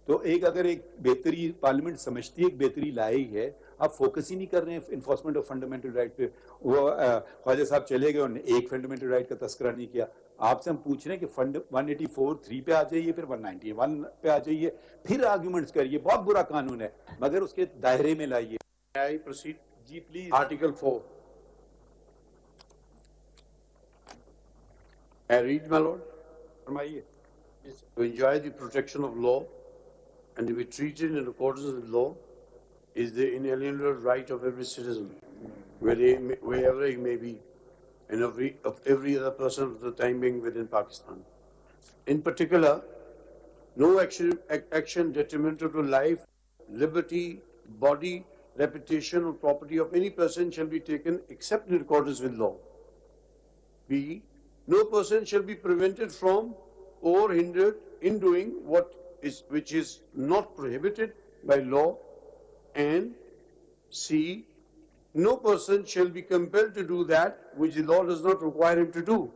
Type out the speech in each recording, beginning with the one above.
तो एक अगर एक बेहतरी पार्लियामेंट समझती है, एक बेहतरी लाई है, आप फोकस ही नहीं कर रहे हैं इन्फोर्समेंट ऑफ फंडामेंटल राइट पे। वो ख्वाजा साहब चले गए, उन्होंने एक फंडामेंटल राइट का तस्करा नहीं किया। आपसे हम पूछ रहे हैं कि फंड 184(3) पे आ जाइए, फिर 191 पे आ जाइए, फिर आर्ग्यूमेंट्स करिए। बहुत बुरा कानून है, मगर उसके दायरे में लाइए। आई प्रोसीड जी please. Article 4 I read, my lord, फरमाइए। to enjoy the protection of law and to be treated in accordance with law is the inalienable right of every citizen, wherever he may be, and of every other person of the time being within Pakistan. In particular, no action detrimental to life, liberty, body, reputation, or property of any person shall be taken except in accordance with law. B. No person shall be prevented from or hindered in doing which is not prohibited by law. And C. No person shall be compelled to do that which the law does not require him to do.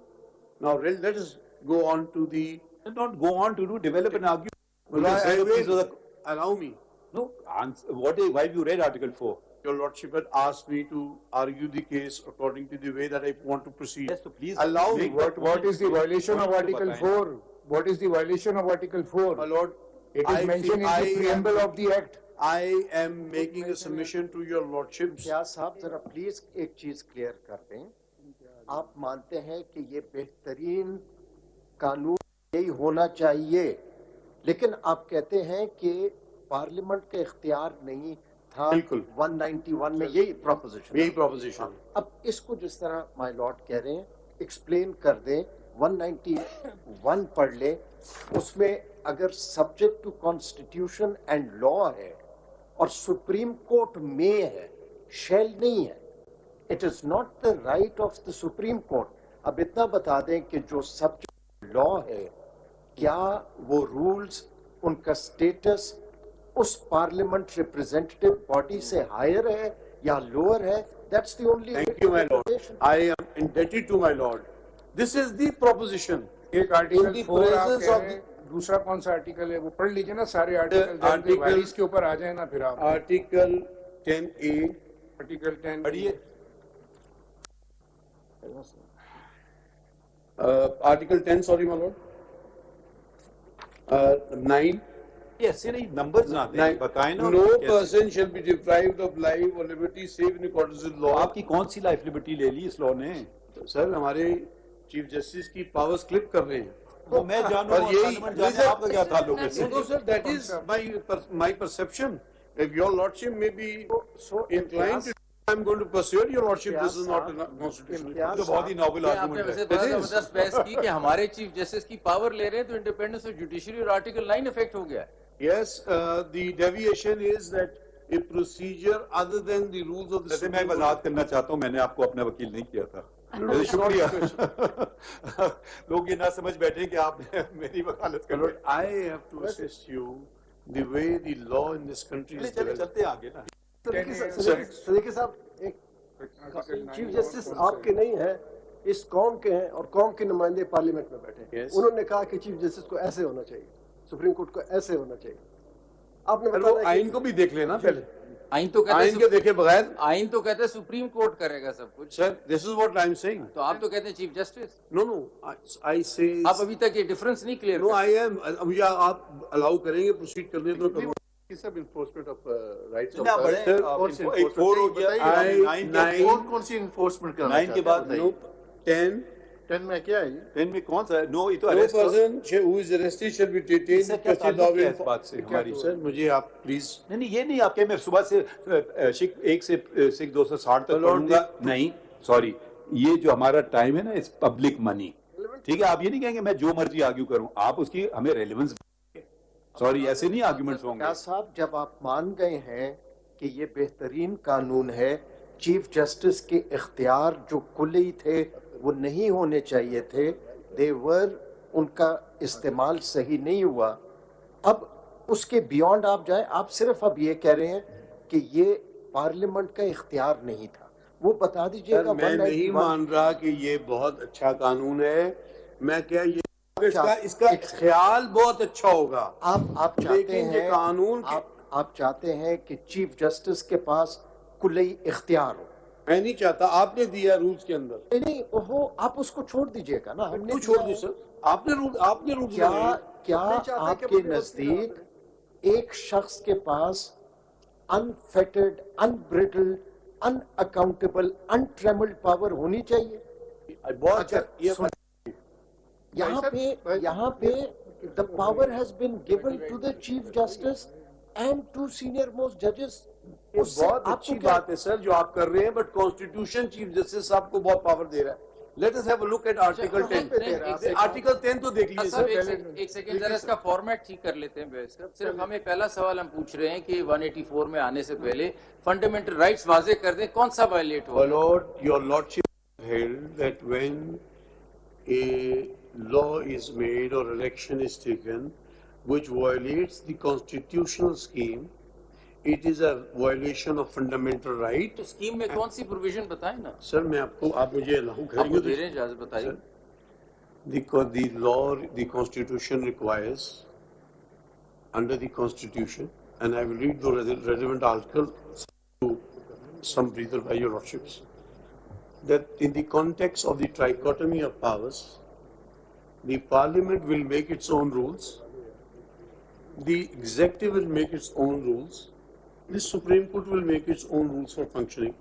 Now let us go on to the... Not go on to do, develop an argument. Well, allow me. No, why have you read Article 4? Your Lordship had asked me to argue the case according to the way that I want to proceed. Yes, so please allow me. What is the violation of Article 4? What is the violation of Article 4? My Lord, it is mentioned in the preamble of the Act. I am making a submission to your Lordship. क्या साहब जरा please एक चीज clear कर दें, आप मानते हैं कि ये बेहतरीन कानून यही होना चाहिए, लेकिन आप कहते हैं कि पार्लियामेंट का इख्तियार नहीं था 191 में, यही प्रोपोजिशन। अब इसको जिस तरह माय लॉर्ड कह रहे हैं एक्सप्लेन कर दें। 191 पढ़ ले, उसमें अगर subject to constitution and law है और सुप्रीम कोर्ट में है, शेल नहीं है, it is not the right of the supreme court. अब इतना बता दें कि जो सब्जेक्ट लॉ है, क्या वो रूल्स, उनका स्टेटस उस पार्लियामेंट रिप्रेजेंटेटिव बॉडी से हायर है या लोअर है? That's the only. Thank you my lord, I am indebted to my lord. This is the proposition. एक आर्टिकल 4 आप कह रहे हैं, दूसरा कौन सा आर्टिकल है वो पढ़ लीजिए ना, सारे आर्टिकल इसके ऊपर आ जाए ना फिर आप। आर्टिकल 10A, आर्टिकल 10 पढ़िए। आर्टिकल 10, सॉरी माय लॉर्ड, 9 ऐसे नहीं नंबर्स ना दें, बताएं ना। No person shall be deprived of life और liberty save in accordance with law. आपकी कौन सी लाइफ लिबर्टी ले ली इस लॉ ने? सर हमारे चीफ जस्टिस की पावर्स क्लिप कर रहे हैं, तो मैं जानूं और यही आपका क्या ताल्लुक है? No sir, that is my perception. If your lordship may be so inclined to, I'm going to persuade your lordship this is not a constitutional. तो बहुत ही नोबल आर्गुमेंट है। आपने वैसे जबरदस्त बहस की कि हमारे चीफ जस्टिस की पावर ले रहे हैं तो इंडिपेंडेंस ऑफ जुडिशरी और आर्टिकल 9 इफेक्ट हो गया। Yes, the deviation is that a procedure other than the rules of the जैसे मैं वजाहत करना चाहता हूँ, मैंने आपको अपना वकील नहीं किया था। शुक्रिया। लोग ये ना समझ बैठे कि आपने मेरी वकालत कर ली। I have to assist you the way the law in this country is developed. चलते आगे ना। सदीकी साहब, एक चीफ जस्टिस आपके नहीं है, इस कौम के हैं और कौम के नुमाइंदे पार्लियामेंट में बैठे हैं। उन्होंने कहा कि चीफ जस्टिस को ऐसे होना चाहिए, सुप्रीम कोर्ट को ऐसे होना चाहिए। आपने बताया आइन को भी देख लेना पहले। आइन तो कहते आइन के देखे बगैर, आइन तो कहते हैं सुप्रीम कोर्ट करेगा सब कुछ। Sir this is what I am saying. तो आप तो कहते हैं चीफ जस्टिस। नो आई से आप अभी तक ये डिफरेंस नहीं क्लियर। नो आई एम, मुझे आप अलाउ करेंगे प्रोसीड करने तो करो। सब इन्फोर्समेंट ऑफ राइट्स ना बड़े 4 हो गया, 9 कौन सी इन्फोर्समेंट करना 9 के बाद 10 में क्या है? 10 में कौन सा है? नो, ये तो No person who is arrested shall be detained in custody of इस बात से हमारी। सर मुझे आप प्लीज नहीं ये नहीं आपके, मैं सुबह से शिक 1 से शिक 260 तक पढ़ूंगा नहीं, सॉरी, ये जो हमारा टाइम है ना, इस पब्लिक मनी, ठीक है? आप ये नहीं कहेंगे मैं जो मर्जी आर्ग्यू करूं, आप उसकी हमें रेलेवेंस, सॉरी ऐसे नहीं आर्ग्यूमेंट्स होंगे। क्या साहब, जब आप मान गए हैं कि ये बेहतरीन कानून है, चीफ जस्टिस के इख्तियार जो कुली थे वो नहीं होने चाहिए थे, देवर उनका इस्तेमाल सही नहीं हुआ, अब उसके बियॉन्ड आप जाए, आप सिर्फ अब ये कह रहे हैं कि ये पार्लियामेंट का इख्तियार नहीं था, वो बता दीजिएगा। मैं नहीं मान रहा कि ये बहुत अच्छा कानून है, मैं क्या ये اس کا خیال بہت اچھا ہوگا. آپ چاہتے ہیں قانون آپ چاہتے ہیں کہ چیف جسٹس کے پاس کلی اختیار ہو. میں نہیں چاہتا, آپ نے دیا رولز کے اندر. نہیں وہ آپ اس کو چھوڑ دیجئے گا نا. ہم نے چھوڑ دی سر, آپ نے رولز. کیا آپ کے نزدیک ایک شخص کے پاس انفیٹڈ, انبریٹلڈ, ان اکاؤنٹیبل, انٹریملڈ پاور ہونی چاہیے؟ یہاں پہ the power has been given to the chief justice and to senior most judges. بہت اچھی بات ہے سر جو آپ کر رہے ہیں, بٹ کانسٹیٹیوشن چیف جسٹس صاحب کو بہت پاور دے رہا ہے. Let us have a look at Article 10. Article 10 تو دیکھ لیجیے سر. ایک سیکنڈ ذرا اس کا فارمیٹ ٹھیک کر لیتے ہیں. صرف ہمیں پہلا سوال ہم پوچھ رہے ہیں کہ 184 میں آنے سے پہلے فنڈامنٹل رائٹس واضح کر دیں کون سا وائلیٹ ہو. Your Lordship held that when a law is made or election is taken which violates the constitutional scheme, it is a violation of fundamental right. تو اسکیم میں کون سی پروویژن بتائیں نا سر. میں آپ مجھے لاگو کریں گے تو اجازت بتائیے. The law, the constitution requires, under the constitution, and I will read the relevant articles to some breather by your lordships, that in the context of the trichotomy of powers, the parliament will make its own rules, the executive will make its own rules, the Supreme Court will make its own rules for functioning,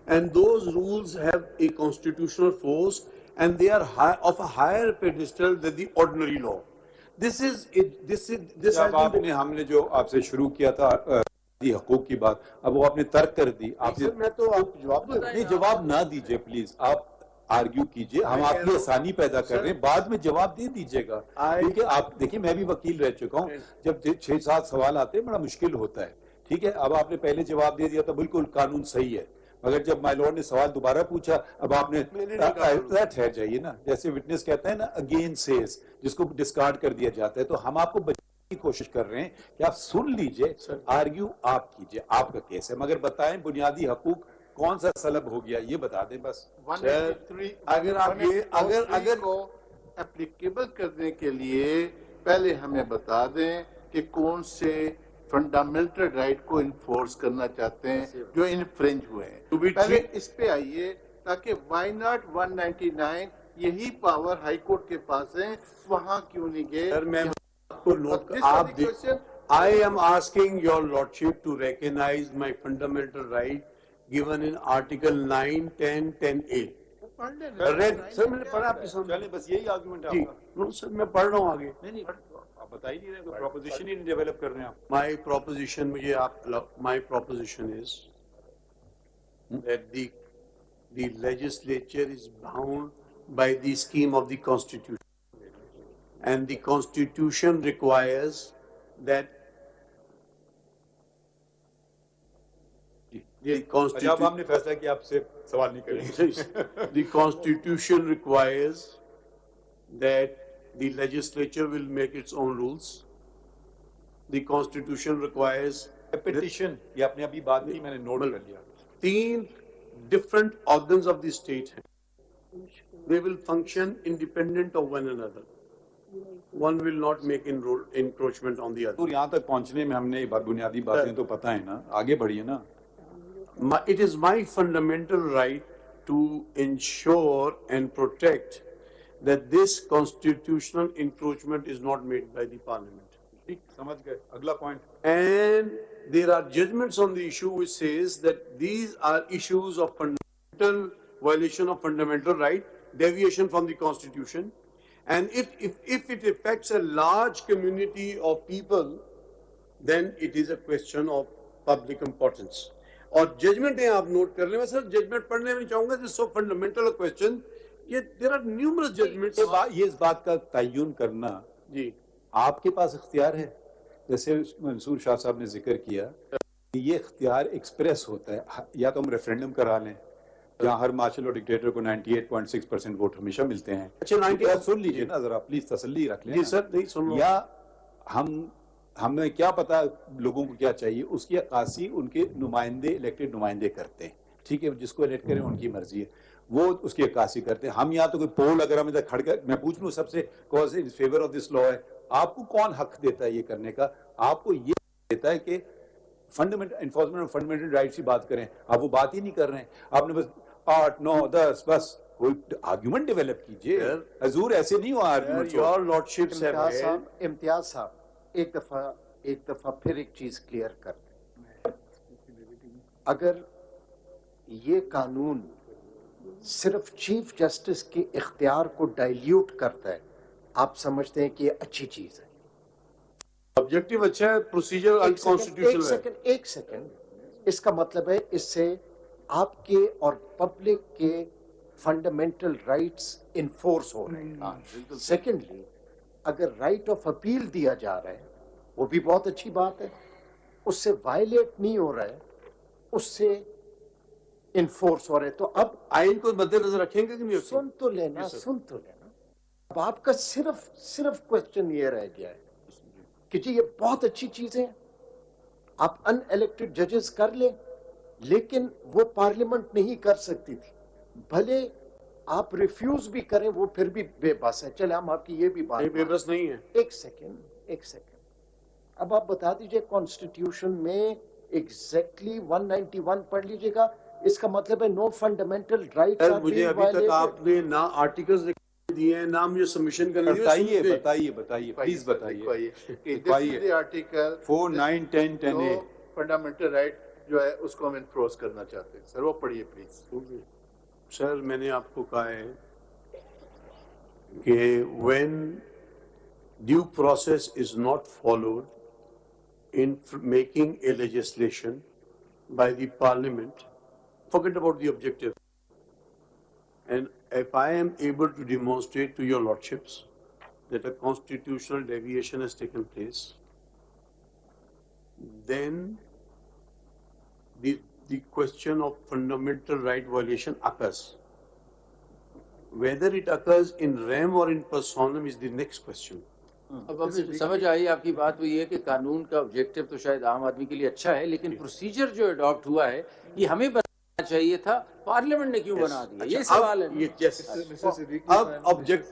and those rules have a constitutional force and they are of a higher pedestal than the ordinary law. This ہم نے جو آپ سے شروع کیا تھا حقوق کی بات, اب وہ آپ نے ترک کر دی. میں تو آپ جواب نہ دیجئے پلیز, آپ آرگیو کیجئے, ہم آپ کی آسانی پیدا کر رہے ہیں, بعد میں جواب دے دیجئے گا. کیونکہ آپ دیکھیں میں بھی وکیل رہ چکا ہوں, جب 6-7 سوال آتے ہیں بڑا مشکل ہوتا ہے. ٹھیک ہے, اب آپ نے پہلے جواب دے دیا تو بالکل قانون صحیح ہے, مگر جب مائی لارڈ نے سوال دوبارہ پوچھا, اب آپ نے ٹھہر جائیے نا, جیسے وٹنس کہتا ہے نا اگین سیز, جس کو ڈسکارڈ کر دیا جاتا ہے. تو ہم آپ کو بچانے کی کوشش کر رہے ہیں کہ آپ سن لیجئے, آرگیو آپ کیجئے, آپ کا کیس ہے, مگر بتائیں بنیادی حقوق کون سا سلب ہو گیا یہ بتا دیں بس. اگر آپ اگر کو اپلیکیبل کرنے کے لیے پہلے ہمیں بتا دیں کہ کون سے فنڈامنٹل رائٹ کو انفورس کرنا چاہتے ہیں جو انفرنج ہوئے ہیں, پہلے اس پہ آئیے تاکہ وائی ناٹ 199 یہی پاور ہائی کورٹ کے پاس ہے, وہاں کیوں نہیں گئے. I am asking your lordship to recognize my fundamental right given in Article 9, 10, 10A. سر میں نے پڑھا آپ کے سامنے, بس یہی آرگومنٹ ہے. سر میں پڑھ رہا ہوں آگے. آپ بتا ہی نہیں رہے, کوئی پروپوزیشن ہی نہیں ڈیولپ کر رہے ہیں آپ. My proposition مجھے آپ my proposition is that the legislature is bound by the scheme of the constitution, and the constitution requires that جب ہم نے فیصلہ کیا آپ سے سوال نہیں کریں گے. The constitution requires that the legislature will make its own rules. The constitution requires petition, یہ آپ نے ابھی بات کی, میں نے نوٹ کر لیا. 3 different organs of the state ہیں. They will function independent of one another. One will not make encroachment on the other. یہاں تک پہنچنے میں ہم نے بنیادی باتیں تو پتہ ہے نا, آگے بڑھیے نا. It is my fundamental right to ensure and protect that this constitutional encroachment is not made by the parliament. سمجھ گئے, اگلا point. And there are judgments on the issue which says that these are issues of fundamental violation of fundamental right, deviation from the constitution, and if it affects a large community of people, then it is a question of public importance. اور judgment ہیں آپ note کر لیں. میں سر judgment پڑھنے میں چاہوں گا, دس سو fundamental question, یہ دیر آر نیومرس ججمنٹس. یہ اس بات کا تعین کرنا جی آپ کے پاس اختیار ہے, جیسے منصور شاہ صاحب نے ذکر کیا, یہ اختیار ایکسپریس ہوتا ہے. یا تو ہم ریفرینڈم کرا لیں جہاں ہر مارشل اور ڈکٹیٹر کو 98.6% ووٹ ہمیشہ ملتے ہیں. اچھا سن لیجئے نا ذرا پلیز, تسلی رکھ لیں. جی سر نہیں سن. یا ہمیں کیا پتا لوگوں کو کیا چاہیے, اس کی عکاسی ان کے نمائندے, الیکٹڈ نمائندے کرتے ہیں. ٹھیک ہے, جس کو الیکٹ کریں ان کی مرضی ہے. وہ اس کی عکاسی کرتے ہیں. ہم یہاں تو کوئی پول اگر ہم ادھر کھڑ کر میں پوچھ لوں سب سے کون ان فیور آف دس لا ہے, آپ کو کون حق دیتا ہے یہ کرنے کا؟ آپ کو یہ دیتا ہے کہ fundamental enforcement of fundamental rights کی بات کریں. آپ وہ بات ہی نہیں کر رہے ہیں, آپ نے بس 8 9 10 بس کوئی آرگیومنٹ ڈیولپ کیجئے. حضور ایسے نہیں ہوا آرگیومنٹ. یور لارڈشپ امتیاز صاحب ایک دفعہ پھر ایک چیز کلیئر کر دیں. اگر یہ قانون صرف چیف جسٹس کے اختیار کو ڈائلیوٹ کرتا ہے, آپ سمجھتے ہیں کہ یہ اچھی چیز ہے؟ آبجیکٹو اچھا ہے, پروسیجر انکانسٹیٹیوشنل ہے. ایک سیکنڈ, اس کا مطلب ہے اس سے آپ کے اور پبلک کے فنڈامنٹل رائٹس انفورس ہو رہے ہیں. سیکنڈلی, اگر رائٹ آف اپیل دیا جا رہا ہے وہ بھی بہت اچھی بات ہے, اس سے وائلیٹ نہیں ہو رہا ہے, اس سے انفورس ہو رہے. تو اب آئین کو مد نظر رکھیں گے کہ نہیں؟ سن تو لینا. اب آپ کا صرف کوشچن یہ رہ گیا ہے کہ جی یہ بہت اچھی چیزیں ہیں, آپ ان الیکٹڈ ججز کر لیں, لیکن وہ پارلیمنٹ نہیں کر سکتی تھی. بھلے آپ ریفیوز بھی کریں وہ پھر بھی بے بس ہے. چلے ہم آپ کی یہ بھی بات بے بس نہیں ہے. ایک سیکنڈ اب آپ بتا دیجئے کانسٹیٹیوشن میں ایگزیکٹلی 191 پڑھ لیجئے گا, اس کا مطلب ہے نو فنڈامنٹل رائٹس. مجھے ابھی تک آپ نے نہ آرٹیکلز دیے ہیں نہ مجھے سبمیشن کرنے دیے. بتائیے پلیز بتائیے. آرٹیکل 4 9 10 10A فنڈامنٹل رائٹ جو ہے اس کو ہم انفورس کرنا چاہتے ہیں. سر وہ پڑھیے پلیز. سر میں نے آپ کو کہا ہے کہ when due process is not followed in making a legislation by the parliament, forget about the objective. And if I am able to demonstrate to your lordships that a constitutional deviation has taken place, then the question of fundamental right violation occurs. Whether it occurs in rem or in personam is the next question. اب سمجھ آئی آپ کی بات. وہ یہ ہے کہ قانون کا آبجیکٹو تو شاید عام آدمی کے لیے اچھا ہے, لیکن پروسیجر جو اڈاپٹ ہوا ہے یہ ہمیں بنانا چاہیے تھا, پارلیمنٹ نے کیوں بنا دیا, یہ سوال ہے. اب object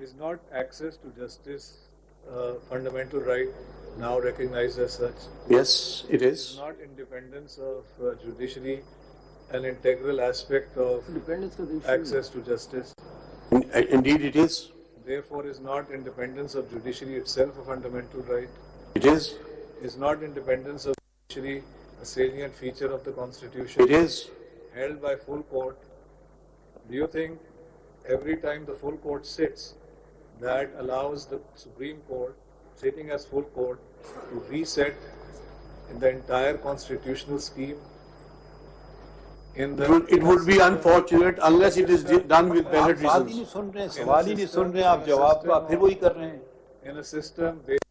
is not access to justice fundamental right now recognized as such? Yes, it is. Not independence of judiciary an integral aspect of access to justice? Indeed it is. Therefore is not independence of judiciary itself a fundamental right? It is. Is not independence of judiciary a salient feature of the Constitution? It is. Held by full court. Do you think every time the full court sits, that allows the Supreme Court, sitting as full court, to reset in the entire constitutional scheme? It would be unfortunate unless it is done with valid reasons. سوال ہی نہیں سن رہے آپ, جواب تو آپ پھر وہی کر رہے ہیں. In a system based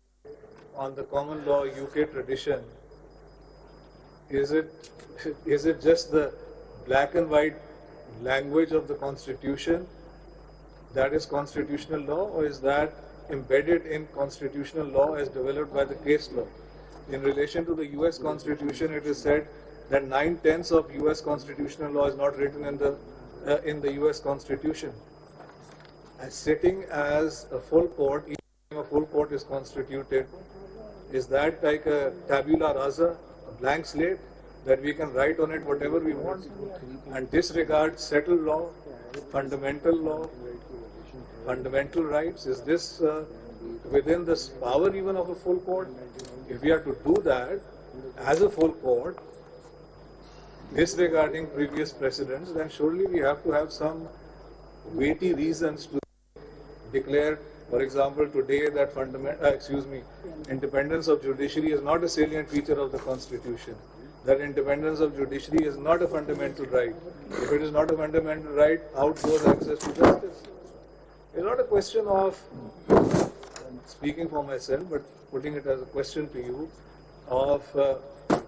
on the common law UK tradition, is it just the black and white language of the Constitution that is constitutional law, or is that embedded in constitutional law as developed by the case law? In relation to the US Constitution, it is said that 9/10 of US constitutional law is not written in the US Constitution. As sitting as a full court, each time a full court is constituted, is that like a tabula rasa, a blank slate, that we can write on it whatever we want and disregard settled law, fundamental rights? Is this within the power even of a full court? If we are to do that as a full court, disregarding previous precedents, then surely we have to have some weighty reasons to declare, for example, today that independence of judiciary is not a salient feature of the Constitution, that independence of judiciary is not a fundamental right. If it is not a fundamental right, out goes access to justice. It's not a question of, speaking for myself, but putting it as a question to you, of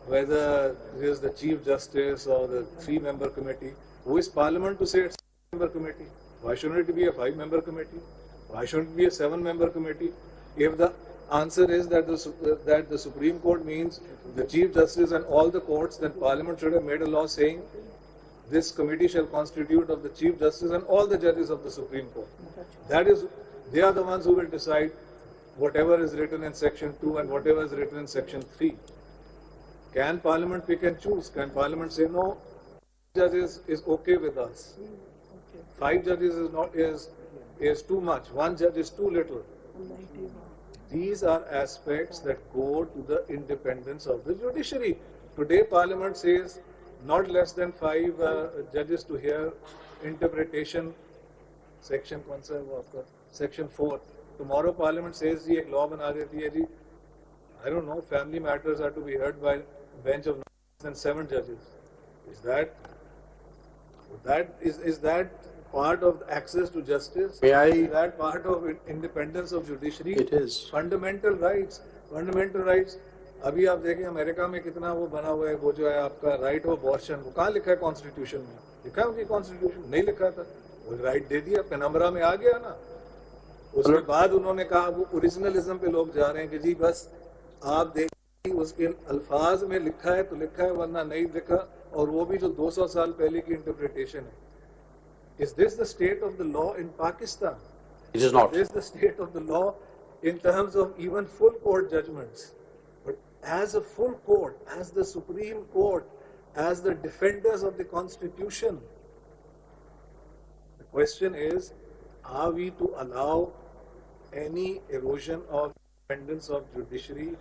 whether it is the Chief Justice or the 3-member committee. Who is Parliament to say it's a 3-member committee? Why shouldn't it be a 5-member committee? Why shouldn't it be a 7-member committee? If the answer is that the Supreme Court means the Chief Justice and all the courts, then Parliament should have made a law saying this committee shall constitute of the Chief Justice and all the judges of the Supreme Court. That is, they are the ones who will decide whatever is written in Section 2 and whatever is written in Section 3. Can Parliament pick and choose? Can Parliament say, no, judges is okay with us. 5 judges is too much. 1 judge is too little. These are aspects that go to the independence of the judiciary. Today Parliament says not less than 5 judges to hear interpretation. Section कौन सा है वो आपका? Section 4. Tomorrow Parliament says जी एक law बना देती है जी, I don't know, family matters are to be heard by bench of less than 7 judges. Is that part of access to justice? Is that part of independence of judiciary? It is. Fundamental rights. अभी आप देखें America में कितना वो बना हुआ है, वो जो है आपका राइट ऑफ अबॉर्शन, वो कहाँ लिखा है कॉन्स्टिट्यूशन में? लिखा है उनकी कॉन्स्टिट्यूशन? नहीं लिखा था, वो राइट दे दिया, पेनम्बरा में आ गया ना। उसके बाद उन्होंने कहा वो ओरिजिनलिज्म पे लोग जा रहे हैं कि जी बस आप देखिए उसके अल्फाज में लिखा है तो लिखा है, वरना नहीं लिखा, और वो भी जो 200 साल पहले की इंटरप्रिटेशन है। Is this the state of the law in Pakistan? It is not. Is this the state of the law in terms of even full court judgments? But as a full court, as the Supreme Court, as the defenders of the Constitution, the question is, are we to allow any erosion of independence of judiciary,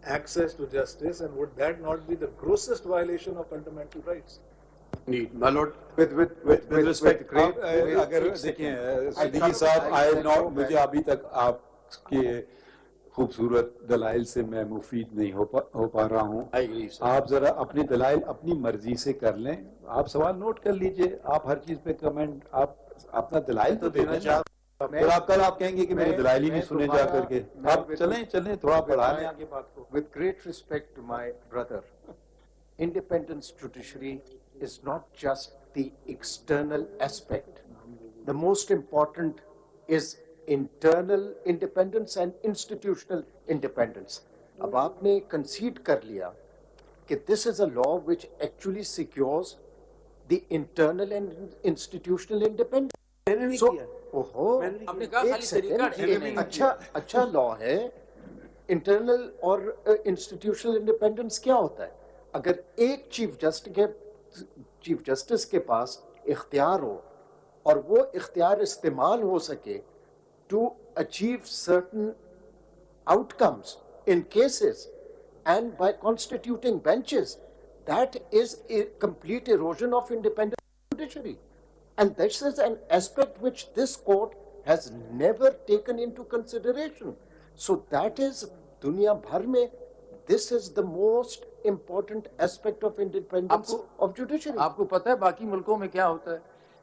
access to justice, and would that not be the grossest violation of fundamental rights? Need. My lord, with respect, अगर देखें सिद्दीकी साहब, मुझे अभी तक आपके खूबसूरत दलाइल से मैं मुफीद नहीं हो पा रहा हूँ। आप जरा अपने दलाइल अपनी मर्जी से कर लें, आप सवाल नोट कर लीजिए, आप हर चीज पे कमेंट, आप अपना दलाइल तो देना चाहते, फिर आप कल आप कहेंगे कि मेरे दलाइल ही नहीं सुने जा करके। आप चलें थोड़ा बढ़ा लें आगे बात को। With great respect to my brother, independence judiciary is not just the external aspect. The most important is internal independence and institutional independence. अब आपने concede कर लिया कि this is a law which actually secures the internal and institutional independence. So, ओहो, एक second, अच्छा law है। Internal और इंस्टीट्यूशनल इंडिपेंडेंस क्या होता है? अगर एक चीफ जस्टिस के पास इख्तियार हो और वो इख्तियार इस्तेमाल हो सके to achieve certain outcomes in cases and by constituting benches, that is a complete erosion of independent judiciary. And this is an aspect which this court has never taken into consideration. So that is, दुनिया भर में, this is the most important aspect of independence of judiciary. आपको पता है बाकी मुल्कों में क्या होता है?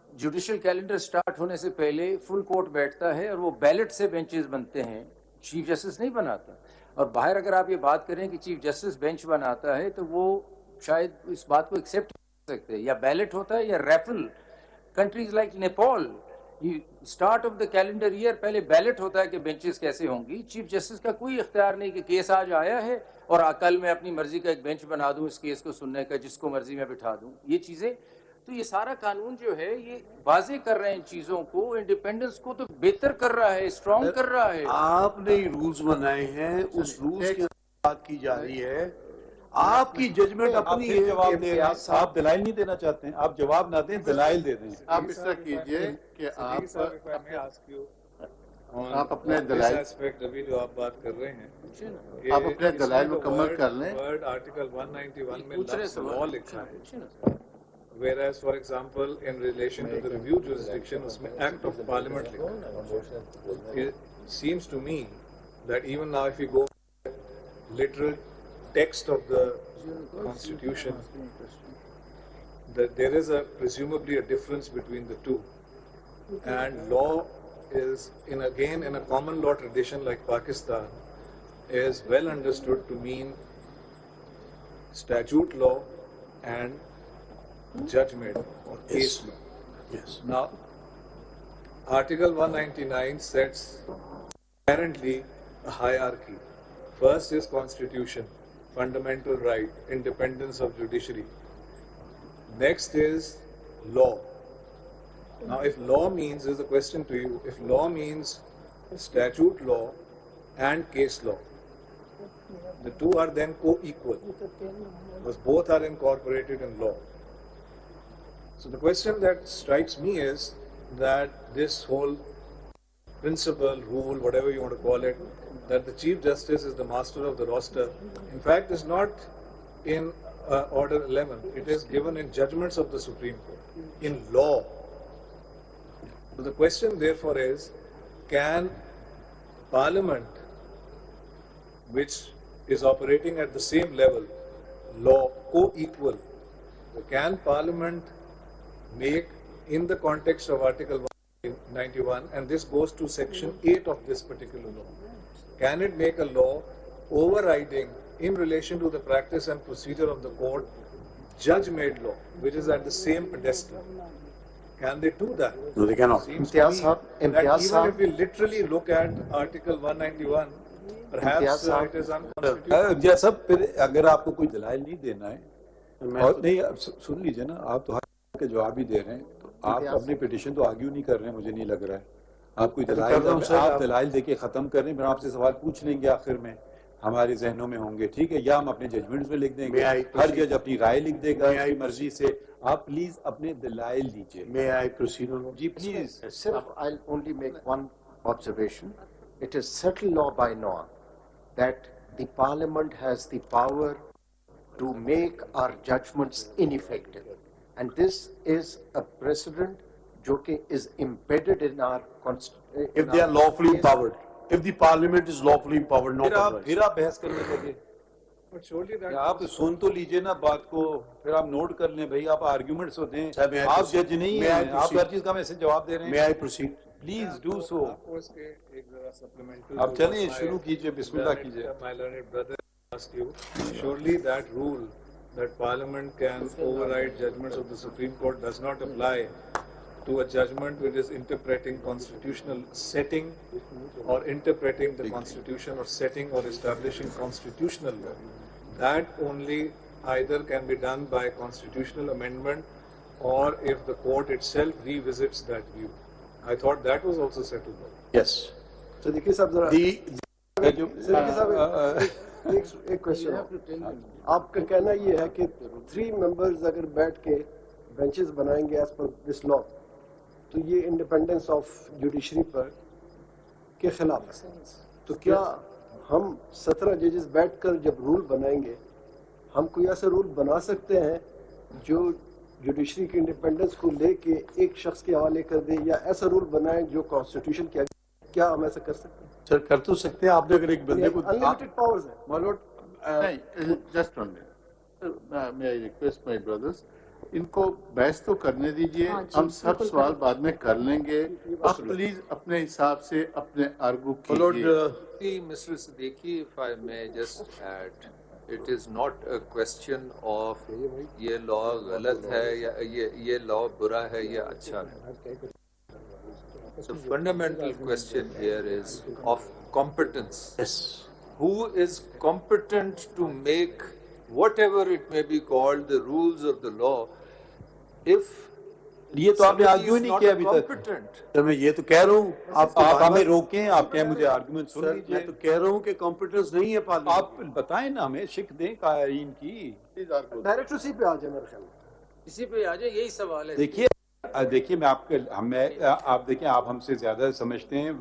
जुडिशियल कैलेंडर स्टार्ट होने से पहले फुल कोर्ट बैठता है और वो बैलेट से बेंचेस बनते हैं, चीफ जस्टिस नहीं बनाता। और बाहर अगर आप ये बात करें कि चीफ जस्टिस बेंच बनाता है तो वो शायद इस बात को एक्सेप्ट कर सकते हैं, या बैलेट होता है या raffle. Countries like Nepal, start of the calendar year पहले बैलेट होता है कि बेंचेस कैसे होंगी। चीफ जस्टिस का कोई इख्तियार नहीं कि केस आज आया है और कल मैं अपनी मर्जी का एक बेंच बना दूं इस केस को सुनने का, जिसको मर्जी में बिठा दूं। ये चीजें तो ये सारा कानून जो है ये वाजे कर रहे हैं इन चीजों को, इंडिपेंडेंस को तो बेहतर कर रहा है, स्ट्रॉन्ग कर रहा है। आपने रूल्स बनाए हैं, उस रूल्स की बात की जा रही है, आपकी जजमेंट अपनी है। जवाब दे, आप दलाइल नहीं देना चाहते हैं, आप जवाब ना दें, दलाइल दे दें। आप इस तरह कीजिए कि आप अपने दलाइल एस्पेक्ट अभी जो आप बात कर रहे हैं, आप अपने दलाइल मुकम्मल कर लें। वर्ड आर्टिकल 191 में लॉ लिखा है, whereas for example in relation to the review jurisdiction उसमें act of parliament लिखा है। It seems to me that even now if you go literal text of the constitution, that there is presumably a difference between the two, and law is in a common law tradition like Pakistan is well understood to mean statute law and judgment or case law. Yes. Now, Article 199 sets apparently a hierarchy. First is Constitution, fundamental right, independence of judiciary. Next is law. Now, if law means, there's a question to you, if law means statute law and case law, the two are then co-equal, because both are incorporated in law. So the question that strikes me is that this whole principle, rule, whatever you want to call it, that the Chief Justice is the master of the roster, in fact is not in Order 11. It is given in judgments of the Supreme Court, in law. So the question therefore is, can Parliament, which is operating at the same level, law co-equal, can Parliament make, in the context of Article 191, and this goes to Section 8 of this particular law, can it make a law overriding in relation to the practice and procedure of the court, judge-made law, which is at the same pedestal? Can they do that? No, they cannot. Seems to me that even if we literally look at Article 191, perhaps it is unconstitutional. जैसा फिर अगर आपको कोई दलाइल नहीं देना है और नहीं सुन लीजिए ना, आप तो के जवाब ही दे रहे हैं, तो आप अपनी पिटीशन तो आर्ग्यू नहीं कर रहे हैं, मुझे नहीं लग रहा है। आप कोई दलाइल देके खत्म कर रहे हैं, फिर आपसे सवाल पूछ लेंगे, आखिर में हमारे जहनों में होंगे, ठीक है, या हम अपने जजमेंट्स में लिख देंगे, हर जज अपनी राय लिख देगा अपनी मर्जी से। आप प्लीज अपने दलाइल दीजिए। May I proceed on? जी प्लीज। सिर्फ I'll only make one observation. It is settled law by law that the Parliament has the power to make our judgments ineffective, and this is a precedent जो कि is embedded in our constitution. If they are lawfully empowered, if the Parliament is lawfully empowered, not otherwise. फिर आप बहस करने लगे। But surely that आप सुन तो लीजिए ना बात को, फिर आप नोट कर लें भाई, आप आर्ग्यूमेंट्स होते हैं, आप जज नहीं हैं, आप हर चीज का मैसेज जवाब दे रहे हैं। May I proceed? Please do so. आपको इसके एक जरा supplemental आप चलिए शुरू कीजिए, बिस्मिल्लाह कीजिए। My learned brother asked you, surely that rule that Parliament can override judgments of the Supreme Court does not apply to a judgment which is interpreting constitutional setting or interpreting the constitution or setting or establishing constitutional law. That only either can be done by constitutional amendment or if the court itself revisits that view. I thought that was also settled. Yes. So देखिए साहब जरा एक question है, आपका कहना ये है कि 3 members अगर बैठ के बेंचेस बनाएंगे एज पर दिस लॉ, तो ये इंडिपेंडेंस ऑफ जुडिशरी पर के खिलाफ है। तो क्या हम 17 जजेस बैठकर जब रूल बनाएंगे, हम कोई ऐसा रूल बना सकते हैं जो जुडिशरी की इंडिपेंडेंस को लेके एक शख्स के हवाले कर दे, या ऐसा रूल बनाएं जो कॉन्स्टिट्यूशन के, क्या हम ऐसा कर सकते हैं? सर कर तो सकते हैं, आपने अगर एक बंदे को अनलिमिटेड पावर्स है माय लॉर्ड। नहीं, just one minute, may I request my brothers, इनको बहस तो करने दीजिए, हम सब सवाल बाद में कर लेंगे। आप प्लीज अपने हिसाब से अपने आर्गू कीजिए। Mr. Siddiqui, if I may just add, it is not a question of ये लॉ गलत है या ये लॉ बुरा है या अच्छा है। The fundamental question here is of competence. Yes. Who is competent to make whatever it may be called the rules of the law? If ये तो आपने आर्ग्यू ही नहीं किया अभी तक। तो मैं ये तो कह रहा हूँ, आप हमें रोकें, आप कहें मुझे आर्गुमेंट सुन लीजिए। मैं तो कह रहा हूँ कि कॉम्पिटेंस नहीं है पार्लियामेंट। आप बताएं ना, हमें शिक दें कायरीन की। डायरेक्ट उसी पे आ जाए, मेरे ख्याल में इसी पे आ जाए, यही सवाल है। देखिए मैं आप देखिए, आप हमसे ज्यादा समझते हैं,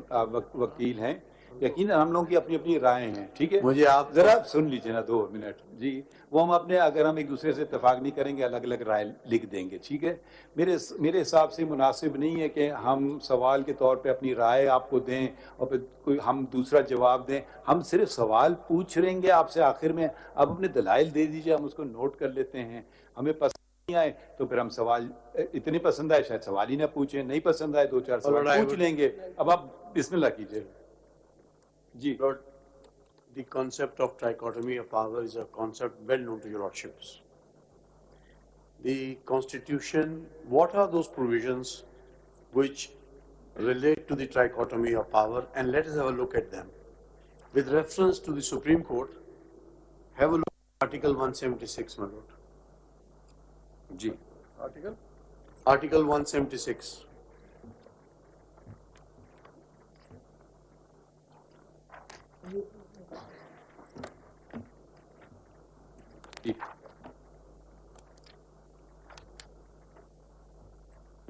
वकील हैं, यकीन हम लोगों की अपनी अपनी राय हैं, ठीक है। मुझे आप जरा सुन लीजिए ना 2 मिनट जी, वो हम अपने, अगर हम एक दूसरे से इत्तेफाक नहीं करेंगे, अलग अलग राय लिख देंगे, ठीक है। मेरे हिसाब से मुनासिब नहीं है कि हम सवाल के तौर पे अपनी राय आपको दें और फिर कोई हम दूसरा जवाब दें। हम सिर्फ सवाल पूछ रहेंगे आपसे, आखिर में आप अपने दलाइल दे दीजिए, हम उसको नोट कर लेते हैं। हमें पसंद नहीं आए तो फिर हम सवाल, इतने पसंद आए शायद सवाल ही ना पूछें, नहीं पसंद आए 2-4 सवाल पूछ लेंगे। अब आप बिस्मिल्लाह कीजिए जी। Lord, the concept of trichotomy of power is a concept well known to your lordships. The Constitution, what are those provisions which relate to the trichotomy of power? And let us have a look at them. With reference to the Supreme Court, have a look at Article 176, my lord. Ji, Article 176.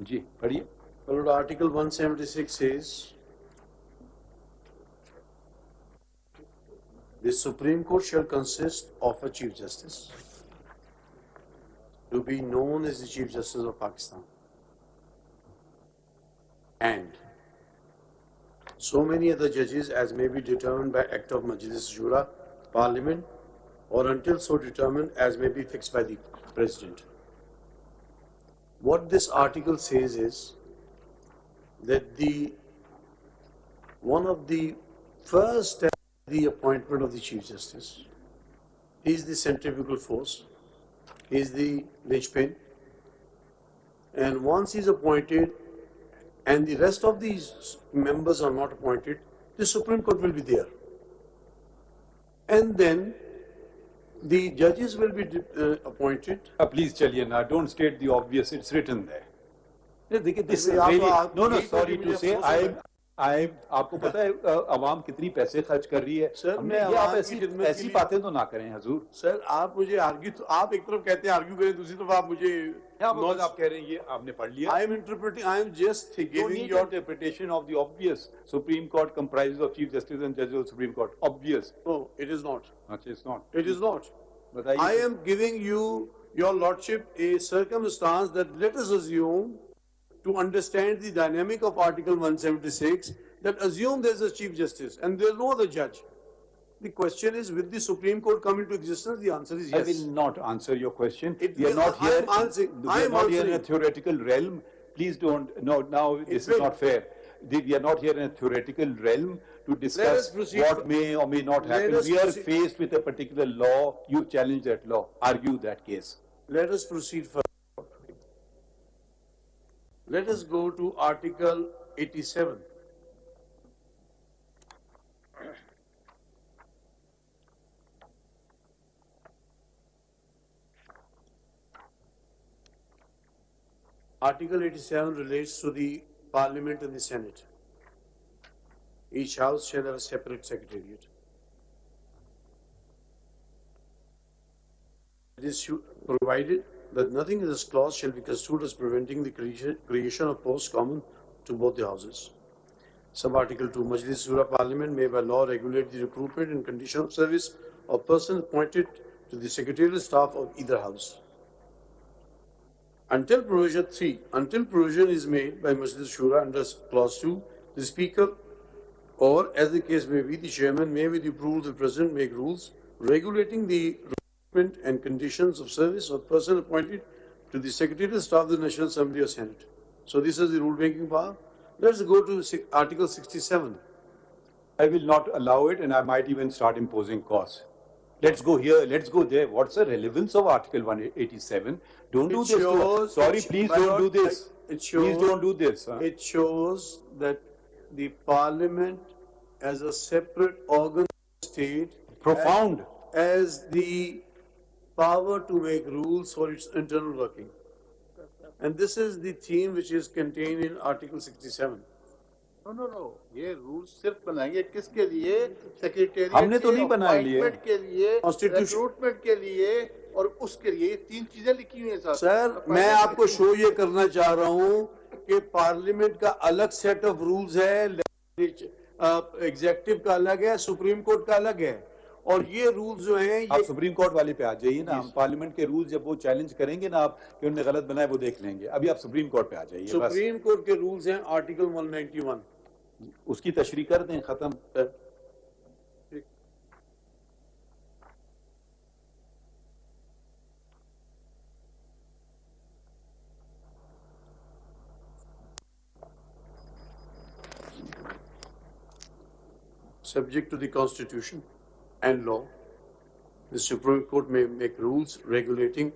जी पढ़िए. Well, Article 176 says the Supreme Court shall consist of a Chief Justice to be known as the Chief Justice of Pakistan, and so many other judges as may be determined by Act of Majlis Shura, Parliament, or until so determined as may be fixed by the President. What this article says is that one of the first steps in the appointment of the Chief Justice, he is the centrifugal force, he is the linchpin, and once he is appointed and the rest of these members are not appointed, the Supreme Court will be there. And then the judges will be appointed. Please चलिए ना, don't state the obvious, it's written there. देखिए this is आप- really, आप- no ये sorry तो to मुझे say अफसोस I आपको पता है अवाम कितनी पैसे खर्च कर रही है. सर, हमने मैं ये आप अवाम की खिदमत के ऐसी लिए- बातें तो ना करें हजूर. सर आप मुझे आर्ग्यू, आप एक तरफ कहते हैं आर्ग्यू करें, दूसरी तरफ आप मुझे आप कह रहे हैं ये आपने पढ़ लिया. I am interpreting, I am just Don't giving need your interpretation of the obvious. Supreme Court comprises of Chief Justice and Judges of the Supreme Court. Obvious. No, it is not. अच्छा, it's not. It is not. बताइए. I am giving you, your lordship, a circumstance that let us assume, to understand the dynamic of Article 176, that assume there is a Chief Justice and there is no other judge. The question is, will the Supreme Court come into existence? The answer is I yes. will not answer your question. It We are will- not I here. am answering- We I are am not here in a answering. theoretical realm. Please don't. No, now this is will. not fair. We are not here in a theoretical realm to Let discuss us proceed. what may or may not Let happen. us We are proceed. faced with a particular law. You challenge that law. Argue that case. Let us proceed further. Let us go to Article 87. Article 87 relates to the Parliament and the Senate. Each house shall have a separate secretariat. It is provided that nothing in this clause shall be construed as preventing the creation of posts common to both the houses. Sub-Article 2, Majlis Shura Parliament may by law regulate the recruitment and condition of service of persons appointed to the secretarial staff of either house. Until provision 3, until provision is made by Majlis Shura under clause 2, the Speaker or, as the case may be, the Chairman may, with the approval of the President, make rules regulating the recruitment and conditions of service of person appointed to the secretarial staff of the National Assembly or Senate. So this is the rule-making power. Let's go to Article 67. I will not allow it, and I might even start imposing costs. Let's go here, let's go there. What's the relevance of Article 187? Don't do this to us. Sorry, please don't do this. Please don't do this. It shows that the Parliament as a separate organ of the state Profound. as the power to make rules for its internal working. And this is the theme which is contained in Article 67. No. ये rules सिर्फ बनाएंगे किसके लिए? Secretariat हमने तो नहीं बना लिए। अपॉइंटमेंट के लिए, Constitution- रिक्रूटमेंट के लिए और उसके लिए तीन चीजें लिखी हुई हैं साहब। सर, मैं आपको शो ये करना चाह रहा हूँ कि पार्लियामेंट का अलग सेट ऑफ रूल्स है, एग्जेक्टिव का अलग है, सुप्रीम कोर्ट का अलग है, और ये रूल्स जो हैं आप ये सुप्रीम कोर्ट वाले पे आ जाइए ना. हम पार्लियामेंट के रूल्स जब वो चैलेंज करेंगे ना आप कि उन्होंने गलत बनाए, वो देख लेंगे. अभी आप सुप्रीम कोर्ट पे आ जाइए. बस सुप्रीम कोर्ट के रूल्स हैं आर्टिकल 191. उसकी तशरीह कर दें, खत्म. Subject to the Constitution and law, the Supreme Court may make rules regulating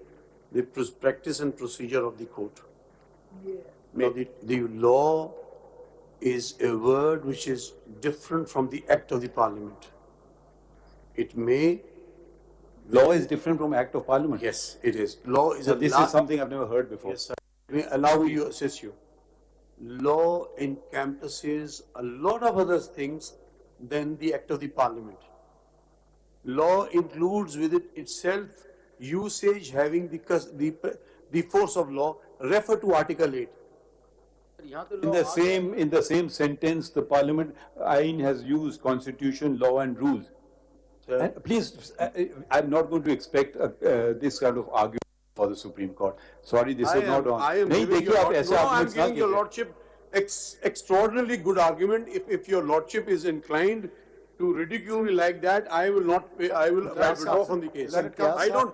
the practice and procedure of the court. Now, the law is a word which is different from the act of the Parliament. It may. Law is different from Act of Parliament. Yes, it is. Law is So a this is something I've never heard before. Yes, sir. allow me to assist you. Law encompasses a lot of other things than the act of the parliament. Law includes with it itself usage having the force of law. Refer to Article 8. In the same sentence, the parliament Ain has used constitution, law and rules. And please, I'm not going to expect this kind of argument for the Supreme Court. Sorry, this is not on. I am giving your lordship extraordinarily good argument. If your lordship is inclined to ridicule me like that, I will withdraw from the case. I don't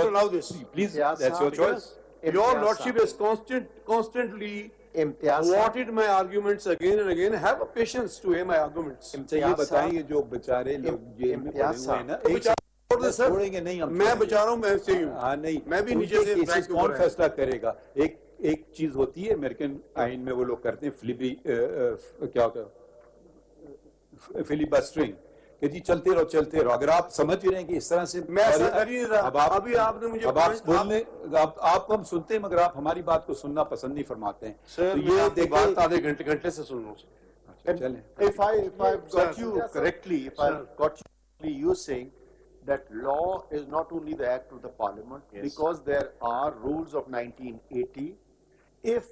allow this. Please, that's your choice. Your lordship has constantly thwarted my arguments again and again. Have a patience to hear my arguments. ये बताएंगे जो बेचारे लोग jail में पड़े हुए हैं ना, छोड़ेंगे नहीं हम। मैं बचा रहा हूँ, मैं से ही हूँ। हाँ नहीं, मैं भी नीचे से केसेस कौन फैसला करेगा? एक चीज होती है अमेरिकन आइन में, वो लोग करते हैं क्या होता है, फिलिबस्टरिंग, कि जी चलते रहो। अगर आप समझ रहे हैं कि इस तरह से मैं ऐसा कर ही नहीं रहा, अभी आपने मुझे अब आप बोलने, आप हम सुनते हैं मगर आप हमारी बात को सुनना पसंद नहीं फरमाते हैं। तो ये बात आधे घंटे से सुन रहा हूँ। If I've got you correctly, you saying that law is not only the act of the parliament, because there are rules of 1980. If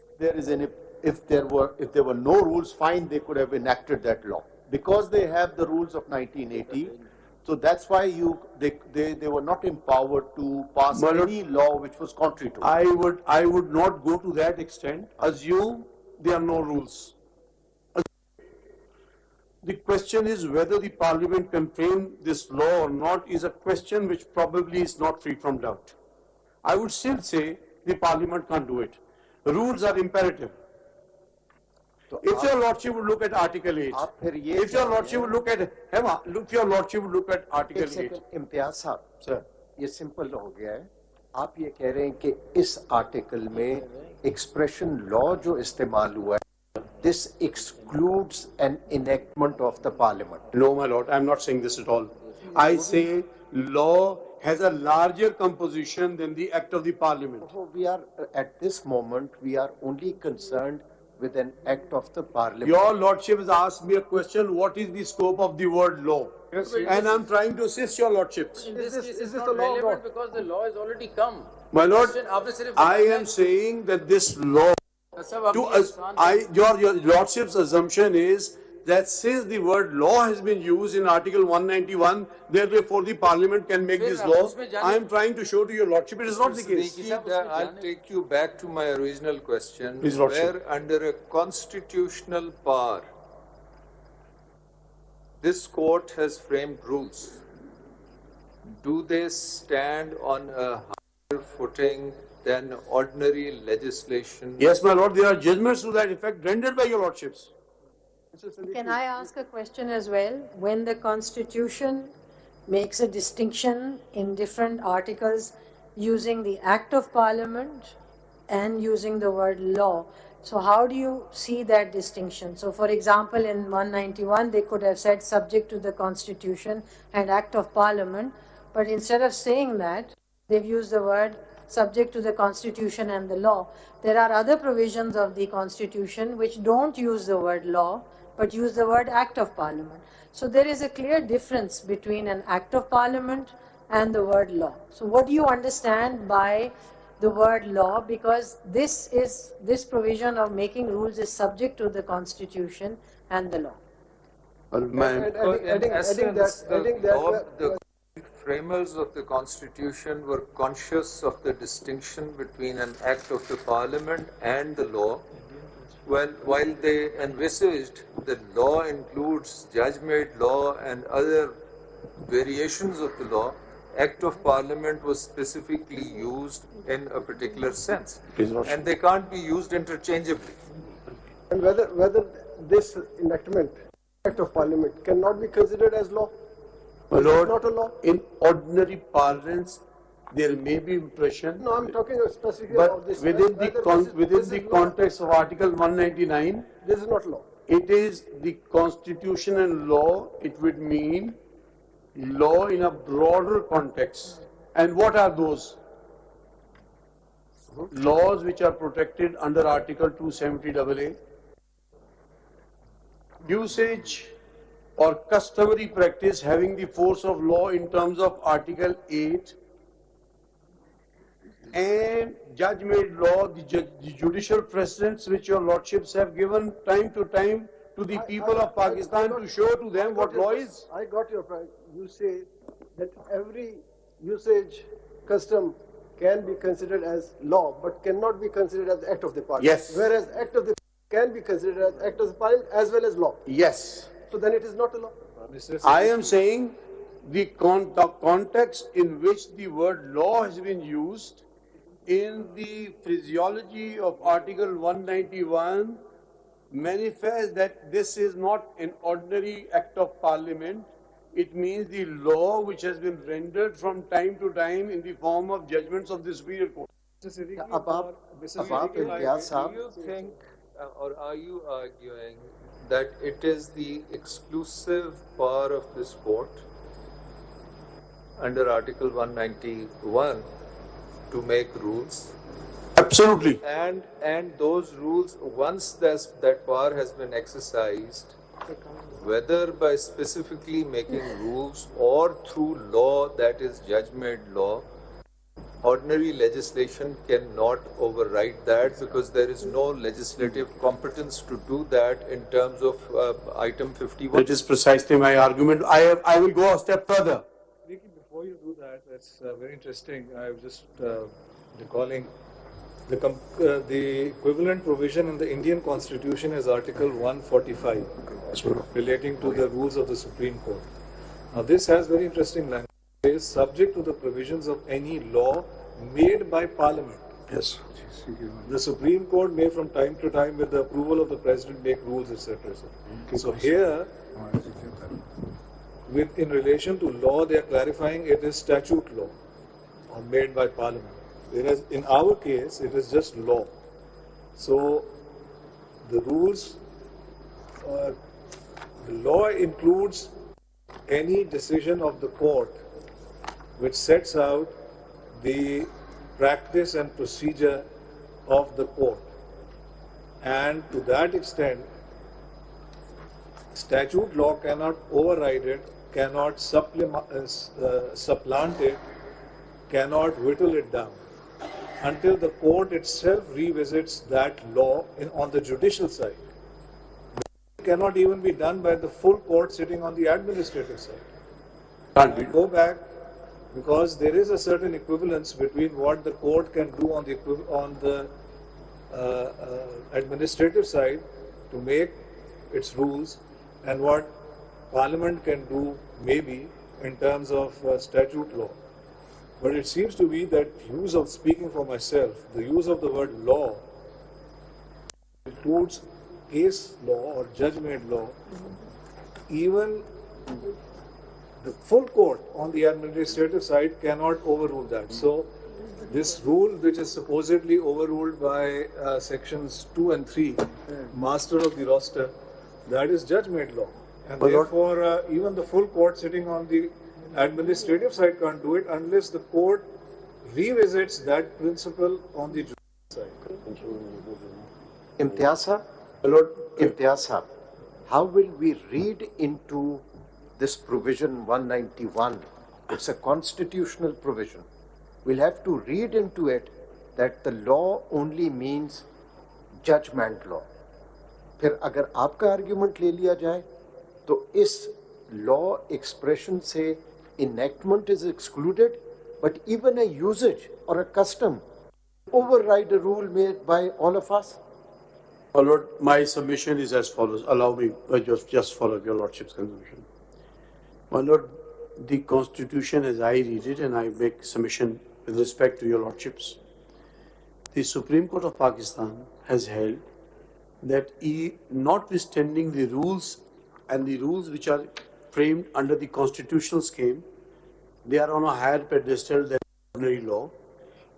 there were no rules, fine, they could have enacted that law. Because they have the rules of 1980, so that's why they were not empowered to pass any law which was contrary to it. I would not go to that extent. Assume there are no rules. The question is whether the parliament can frame this law or not is a question which probably is not free from doubt. I would still say the parliament can't do it. Rules are imperative. If your lordship would look at Article 8, if your lordship would look at Article 8. Imtiaz साहब, Sir, ये simple हो गया है। आप ये कह रहे हैं कि इस आर्टिकल में एक्सप्रेशन लॉ जो इस्तेमाल हुआ है, this excludes an enactment of the parliament. no, my lord, I'm not saying this at all. I say law has a larger composition than the act of the parliament. So we are, at this moment, we are only concerned with an act of the parliament. Your lordship has asked me a question, what is the scope of the word law? Yes, And I'm trying to assist your lordship. In this case, is it's this not the law, relevant Lord? because the law has already come. My lord, आपने सिर्फ I am saying that this law, your lordship's assumption is that since the word law has been used in Article 191, therefore the parliament can make this law. I am trying to show to your lordship it is not the case. I'll take you back to my original question, Please, lordship. where under a constitutional power, this court has framed rules. Do they stand on a higher footing than ordinary legislation? Yes, my lord, there are judgments to that effect rendered by your lordships. Can I ask a question as well? When the Constitution makes a distinction in different articles using the Act of Parliament and using the word law, so how do you see that distinction? So for example, in 191, they could have said subject to the Constitution and Act of Parliament, but instead of saying that, they've used the word subject to the Constitution and the law. There are other provisions of the Constitution which don't use the word law, but use the word Act of Parliament. So there is a clear difference between an Act of Parliament and the word law. So what do you understand by the word law? Because this provision of making rules is subject to the Constitution and the law. The framers of the Constitution were conscious of the distinction between an act of the Parliament and the law. While they envisaged that law includes judge-made law and other variations of the law, Act of Parliament was specifically used in a particular sense, and they can't be used interchangeably. And whether this enactment, Act of Parliament, cannot be considered as law? My lord, not a law? in ordinary parlance, there may be impression. No, I'm talking specifically But about this. within the context of Article 199, This is not law. it is the Constitution and law. It would mean law in a broader context. And what are those? laws which are protected under Article 270AA, usage or customary practice having the force of law in terms of Article 8, and judge-made law, the judicial precedents which your lordships have given time to time to the people of Pakistan to show to them what law is. I got your point. You say that every usage, custom can be considered as law, but cannot be considered as act of the parliament. Yes. Whereas act of the can be considered as act of the parliament as well as law. Yes. So then it is not a law. I am saying the context in which the word law has been used in the phraseology of Article 191 manifests that this is not an ordinary act of parliament. It means the law which has been rendered from time to time in the form of judgments of the Superior Court. Do you think or are you arguing that it is the exclusive power of this court under Article 191 to make rules? Absolutely. And those rules, once that power has been exercised, whether by specifically making rules or through law that is judge-made law, ordinary legislation cannot override that because there is no legislative competence to do that in terms of item 51. That is precisely my argument. I will go a step further. Before you do that, that's very interesting. I was just recalling the equivalent provision in the Indian Constitution is Article 145 relating to the rules of the Supreme Court. Now this has very interesting language. It is subject to the provisions of any law made by Parliament. Yes. The Supreme Court may from time to time with the approval of the President make rules, etc. So here, in relation to law, they are clarifying it is statute law or made by Parliament. Whereas in our case, it is just law. So the rules, the law includes any decision of the court which sets out the practice and procedure of the court. And to that extent, statute law cannot override it, cannot supplant it, cannot whittle it down until the court itself revisits that law on the judicial side. It cannot even be done by the full court sitting on the administrative side. We go back because there is a certain equivalence between what the court can do on the administrative side to make its rules and what Parliament can do maybe in terms of statute law. But it seems to be that use of, speaking for myself, the use of the word law includes case law or judge-made law. Even the full court on the administrative side cannot overrule that. So this rule, which is supposedly overruled by sections 2 and 3, master of the roster, that is judge-made law. And therefore, even the full court sitting on the administrative side can't do it unless the court revisits that principle on the judicial side. Imtiaz Sahab, how will we read into this provision 191? It's a constitutional provision. We'll have to read into it that the law only means judgment law. फिर अगर आपका argument ले लिया जाए तो इस law expression से enactment is excluded, but even a usage or a custom override a rule made by all of us. My Lord, my submission is as follows. Allow me just follow your Lordship's consumption. My Lord, the Constitution as I read it, and I make submission with respect to your Lordships, the Supreme Court of Pakistan has held that notwithstanding the rules and the rules which are framed under the constitutional scheme, they are on a higher pedestal than ordinary law.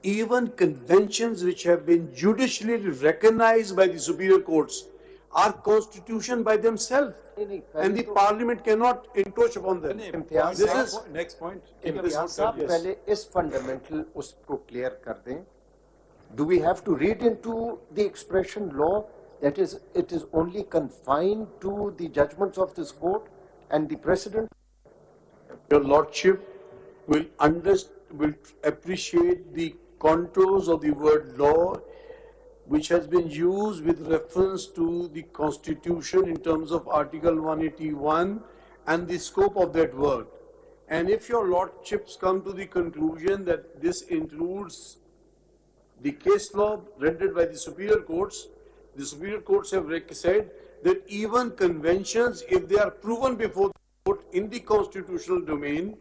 Even conventions which have been judicially recognized by the superior courts are constitution by themselves, and the parliament cannot encroach upon them. This is next point. Imtiaz साहब पहले इस fundamental उसको clear कर दें Do we have to read into the expression law that it is only confined to the judgments of this court and the precedent? Your Lordship will appreciate the contours of the word law, which has been used with reference to the Constitution in terms of Article 181 and the scope of that word. And if your Lordships come to the conclusion that this includes the case law rendered by the superior courts have said that even conventions, if they are proven before the court in the constitutional domain,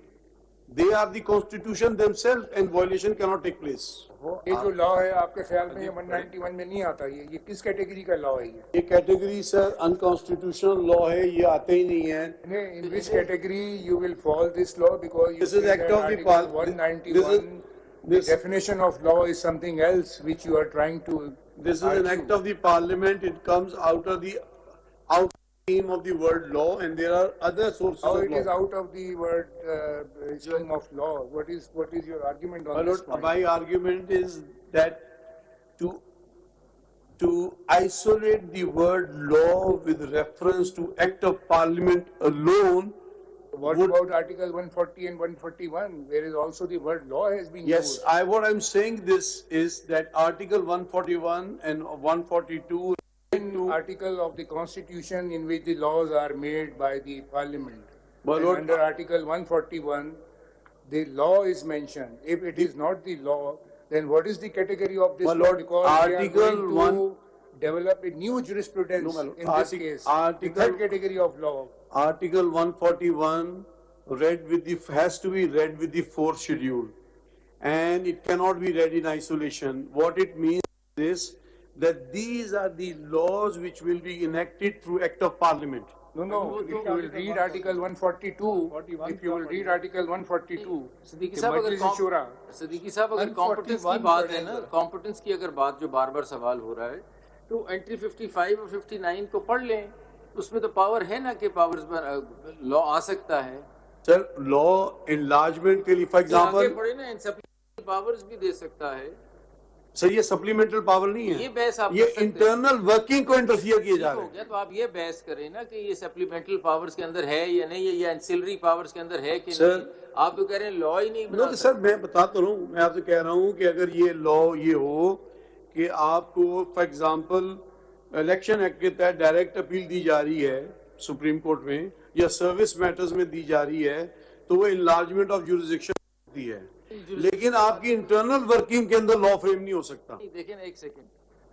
they are the constitution themselves and violation cannot take place. ये जो law है आपके ख्याल में ये 191 में नहीं आता, ये किस कैटेगरी का लॉ है? ये कैटेगरी सर अनकॉन्स्टिट्यूशनल लॉ है, ये आते ही नहीं है. In which category you will fall this law, because this is Act of the Parliament. 191. The definition of law is something else which you are trying to. This is an Act of the Parliament. It comes out of the theme of the word law, and there are other sources of law. How it is out of the word scheme of law? What is your argument on this point? My argument is that to isolate the word law with reference to Act of Parliament alone. What about Article 140 and 141, where is also the word law has been used? Yes, what I'm saying this is that Article 141 and 142 article of the Constitution in which the laws are made by the Parliament. But under Article 141, the law is mentioned. If it is not the law, then what is the category of this law? Because Article we are going to develop a new jurisprudence in this case. The third category of law. Article 141 has to be read with the fourth schedule, and it cannot be read in isolation. What it means is that these are the laws which will be enacted through Act of Parliament. No. If you will read Article 142, Siddiqui साहब अगर competence की बात है ना, competence की अगर बात जो बार बार सवाल हो रहा है, तो एंट्री 55 और 59 को पढ़ लें. उसमें तो पावर है ना कि पावर्स पर लॉ आ सकता है. सर लॉ एनलार्जमेंट के लिए फॉर एग्जांपल पढ़े ना, सप्लीमेंटल पावर्स भी दे सकता है. सर ये सप्लीमेंटल पावर नहीं है, ये बहस आप ये इंटरनल वर्किंग को इंटरफियर किए जा रहे हैं. तो आप ये बहस करें ना कि ये सप्लीमेंटल पावर्स के अंदर है या नहीं, ये एंसिलरी पावर्स के अंदर है कि नहीं. आप तो कह रहे हैं लॉ ही नहीं बना. सर मैं बताता हूँ, मैं आपसे कह रहा हूँ कि अगर ये लॉ ये हो कि आपको फॉर एग्जांपल इलेक्शन एक्ट के तहत डायरेक्ट अपील दी जा रही है सुप्रीम कोर्ट में या सर्विस मैटर्स में दी जा रही है, तो वो इनलार्जमेंट ऑफ जुरिसडिक्शन होती है, लेकिन आपकी इंटरनल वर्किंग के अंदर लॉ फ्रेम नहीं हो सकता. देखिए ना, एक सेकंड,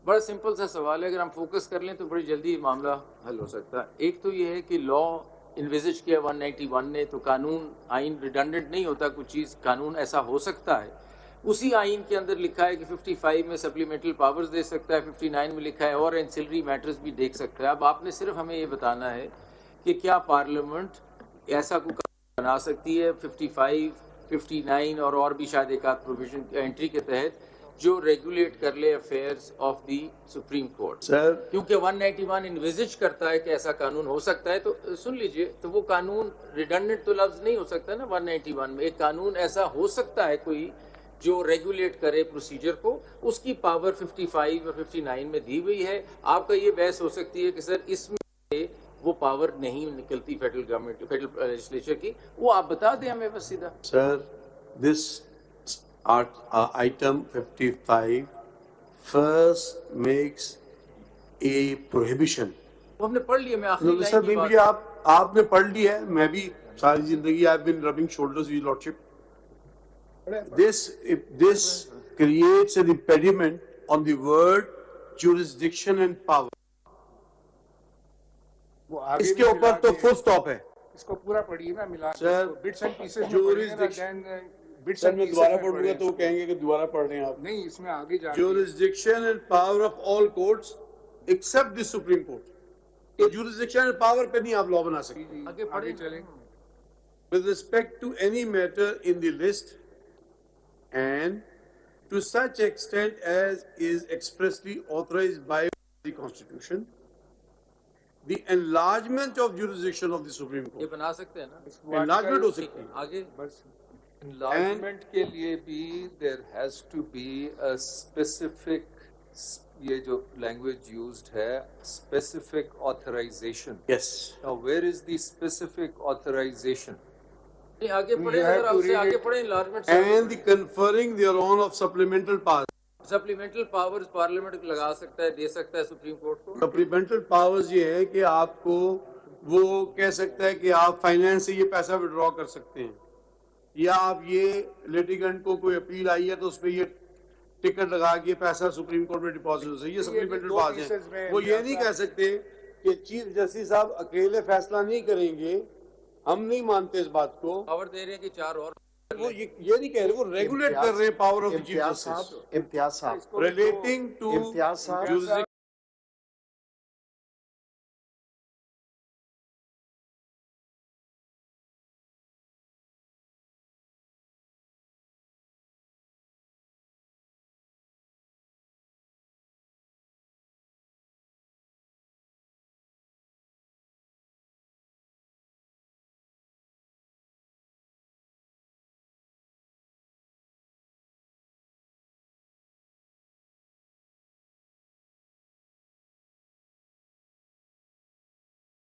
बड़ा सिंपल सा सवाल है, अगर हम फोकस कर लें तो बड़ी जल्दी मामला हल हो सकता है. एक तो ये है कि लॉ इन्विजिज किया 191 ने, तो कानून आइन रिडंडेंट नहीं होता, कुछ चीज़ कानून ऐसा हो सकता है. उसी आइन के अंदर लिखा है कि 55 में सप्लीमेंटल पावर्स दे सकता है, 59 में लिखा है और एंसिलरी मैटर्स भी देख सकता है. अब आपने सिर्फ हमें ये बताना है कि क्या पार्लियामेंट ऐसा कोई बना सकती है 55, 59 और भी शायद एक आध प्रोविजन एंट्री के तहत जो रेगुलेट कर ले affairs of the supreme court. Sir क्योंकि 191 इन्विजिज करता है कि ऐसा कानून हो सकता है, तो सुन लीजिए, तो वो कानून रिडंडेंट तो लफ्ज नहीं हो सकता ना. 191 में एक कानून ऐसा हो सकता है कोई जो रेगुलेट करे प्रोसीजर को, उसकी पावर 55 और 59 में दी हुई है. आपका ये बहस हो सकती है कि सर इसमें वो पावर नहीं निकलती फेडरल गवर्नमेंट, फेडरल लेजिस्लेचर की, वो आप बता दें हमें बस सीधा. Sir this item 55 first makes a prohibition. वो हमने पढ़ लिया. मैं आखिरी सर मुझे आपने पढ़ लिया है, मैं भी सारी जिंदगी I've been rubbing shoulders with lordship. This creates an impediment on the word jurisdiction and power. इसके ऊपर तो फुल स्टॉप है. इसको पूरा पढ़िए ना मिला sir. Bits and pieces sir मैं दोबारा पढ़ूंगा तो वो कहेंगे कि दोबारा पढ़ रहे हैं आप. नहीं, इसमें आगे जाके jurisdiction and power of all courts except the supreme court. ये jurisdiction and power पे नहीं आप लॉ बना सकते. आगे चलें. With respect to any matter in the list and to such extent as is expressly authorized by the Constitution, the enlargement of jurisdiction of the Supreme Court. ये बना सकते हैं ना, enlargement हो सकती है. आगे बस enlargement کے لیے بھی there has to be a specific, یہ جو language used ہے, specific authorization. Yes. Now where is the specific authorization? آگے پڑھیں, اگر آپ سے آگے پڑھیں enlargement. And the conferring thereon of supplemental powers. Supplemental powers parliament لگا سکتا ہے, دے سکتا ہے سپریم کورٹ کو. سپلیمنٹل پاورز یہ ہے کہ آپ کو وہ کہہ سکتا ہے کہ آپ فائنینس سے یہ پیسہ وڈرا کر سکتے ہیں, یا آپ یہ لیٹیگنٹ کو کوئی اپیل آئی ہے تو اس پہ یہ ٹکٹ لگا کے پیسہ سپریم کورٹ میں ڈپازٹ ہو سکے. یہ سپلیمنٹل پاورز ہیں. وہ یہ نہیں کہہ سکتے کہ چیف جسٹس صاحب اکیلے فیصلہ نہیں کریں گے, ہم نہیں مانتے اس بات کو. پاور دے رہے ہیں کہ چار اور, وہ یہ نہیں کہہ رہے, وہ ریگولیٹ کر رہے ہیں power of the chief justice امتیاز صاحب ریلیٹنگ ٹو امتیاز صاحب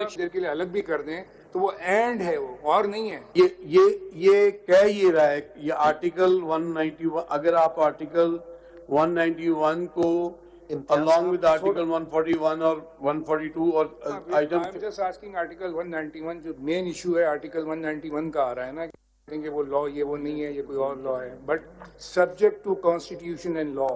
دیر کے لیے الگ بھی کر دیں تو وہ اینڈ ہے, وہ اور نہیں ہے. یہ کہہ یہ رہا ہے, یہ آرٹیکل 191, اگر آپ آرٹیکل 191 کو along with آرٹیکل 141 اور 142 اور item I'm just asking article 191 جو مین ایشو ہے آرٹیکل 191 کا آ رہا ہے نا, کہ وہ لا یہ وہ نہیں ہے, یہ کوئی اور لا ہے. But subject to constitution and law,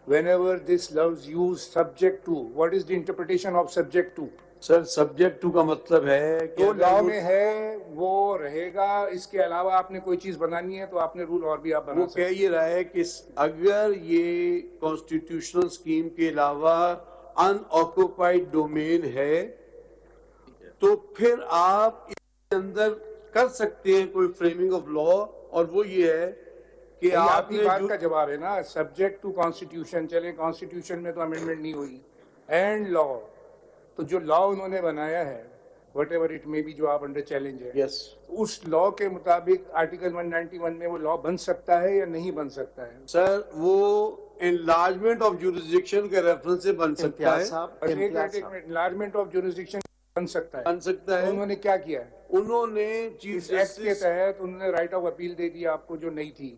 whenever this loves used subject to, what is the interpretation of subject to? Sir subject to کا مطلب ہے کہ جو لا میں ہے وہ رہے گا, اس کے علاوہ آپ نے کوئی چیز بنانی ہے تو آپ نے رول اور بھی آپ بنا سکتے ہیں. وہ کہہ یہ رہا ہے کہ اگر یہ کانسٹیٹیوشنل اسکیم کے علاوہ ان آکوپائڈ ڈومین ہے تو پھر آپ اس کے اندر کر سکتے ہیں کوئی فریمنگ آف لا, اور وہ یہ ہے کہ آپ کی بات کا جواب ہے نا سبجیکٹ ٹو کانسٹیٹیوشن. چلے کانسٹیٹیوشن میں تو امینڈمنٹ نہیں ہوئی, اینڈ لا, تو جو لا انہوں نے بنایا ہے وٹ ایور اٹ میں بھی جو آپ انڈر چیلنج ہے, یس, اس لا کے مطابق آرٹیکل 191 میں وہ لا بن سکتا ہے یا نہیں بن سکتا ہے؟ سر وہ انلارجمنٹ آف جورسڈکشن کے ریفرنس سے بن سکتا ہے. انلارجمنٹ آف جورسڈکشن بن سکتا ہے, بن سکتا ہے. انہوں نے کیا کیا ہے, انہوں نے چیف ایکٹ کے تحت انہوں نے رائٹ آف اپیل دے دیا آپ کو جو نہیں تھی,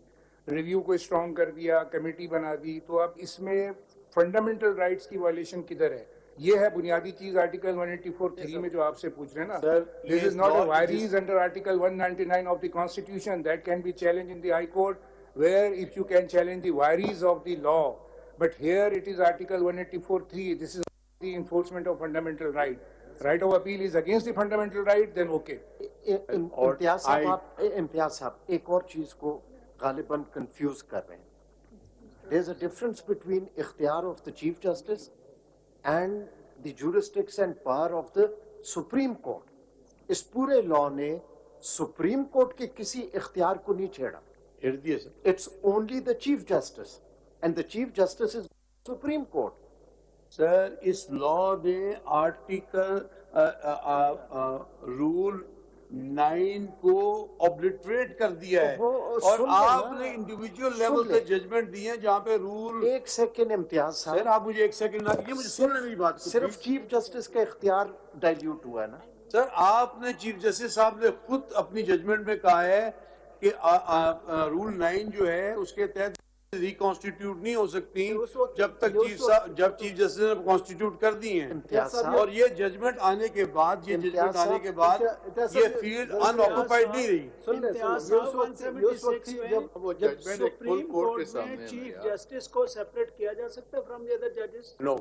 ریویو کو اسٹرانگ کر دیا, کمیٹی بنا دی. تو اب اس میں فنڈامنٹل رائٹس کی وائلیشن کدھر ہے؟ یہ ہے بنیادی چیز آرٹیکل 184(3) میں جو آپ سے پوچھ رہے ہیں نا. This is not a variance under article 199 of the constitution that can be challenged in the high court, where if you can challenge the variance of the law, but here it is article 184(3). this is the enforcement of fundamental right. Right of appeal is against the fundamental right, then okay. امتیاز صاحب ایک اور چیز کو غالباً confuse کر رہے ہیں. There is a difference between اختیار of the chief justice and the jurisdiction and power of the Supreme Court. اس پورے لا نے سپریم کورٹ کے کسی اختیار کو نہیں چھیڑا. It's only the chief justice and the chief justice is Supreme Court. سر اس لا نے article role 9 کو اوبلیٹریٹ کر دیا ہے, اور آپ نے انڈیویجول لیول پہ ججمنٹ دی ہے جہاں پہ رول. ایک سیکنڈ امتیاز صاحب, سر آپ مجھے ایک سیکنڈ نہ دیجیے, مجھے سننے میری بات. صرف چیف جسٹس کا اختیار ڈائلیوٹ ہوا ہے نا. سر آپ نے چیف جسٹس صاحب نے خود اپنی ججمنٹ میں کہا ہے کہ رول 9 جو ہے اس کے تحت ریکانسٹیٹیوٹ نہیں ہو سکتی جب تک چیف جسٹس نے کانسٹیٹیوٹ کر دی ہیں, اور یہ ججمنٹ آنے کے بعد یہ فیلڈ ان آکوپائڈ نہیں رہی. سپریم کورٹ میں چیف جسٹس کو سیپریٹ کیا جا سکتا ہے فرام دی ادر ججز؟ نو.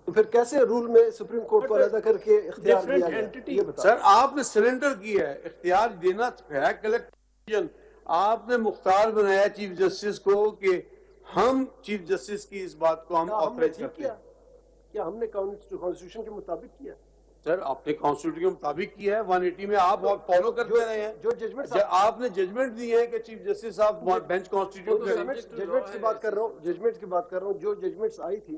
تو پھر کیسے رول میں سپریم کورٹ کو علیحدہ کر کے اختیار دیا گیا؟ سر آپ نے سرنڈر کیا ہے, اختیار دینا ہے کلیکشن. آپ نے مختار بنایا چیف جسٹس کو کہ ہم چیف جسٹس کی اس بات کو ہم آپریٹ کرتے ہیں. کیا ہم نے کانسٹیٹیوشن کے مطابق کیا؟ سر آپ نے کانسٹیٹیوشن کے مطابق کیا ہے. 180 میں آپ فالو کرتے رہے ہیں. جو ججمنٹ آپ نے ججمنٹ دی ہے کہ چیف جسٹس صاحب بینچ کانسٹیٹیوٹ کریں. ججمنٹ کی بات کر رہا ہوں, جو ججمنٹس آئی تھی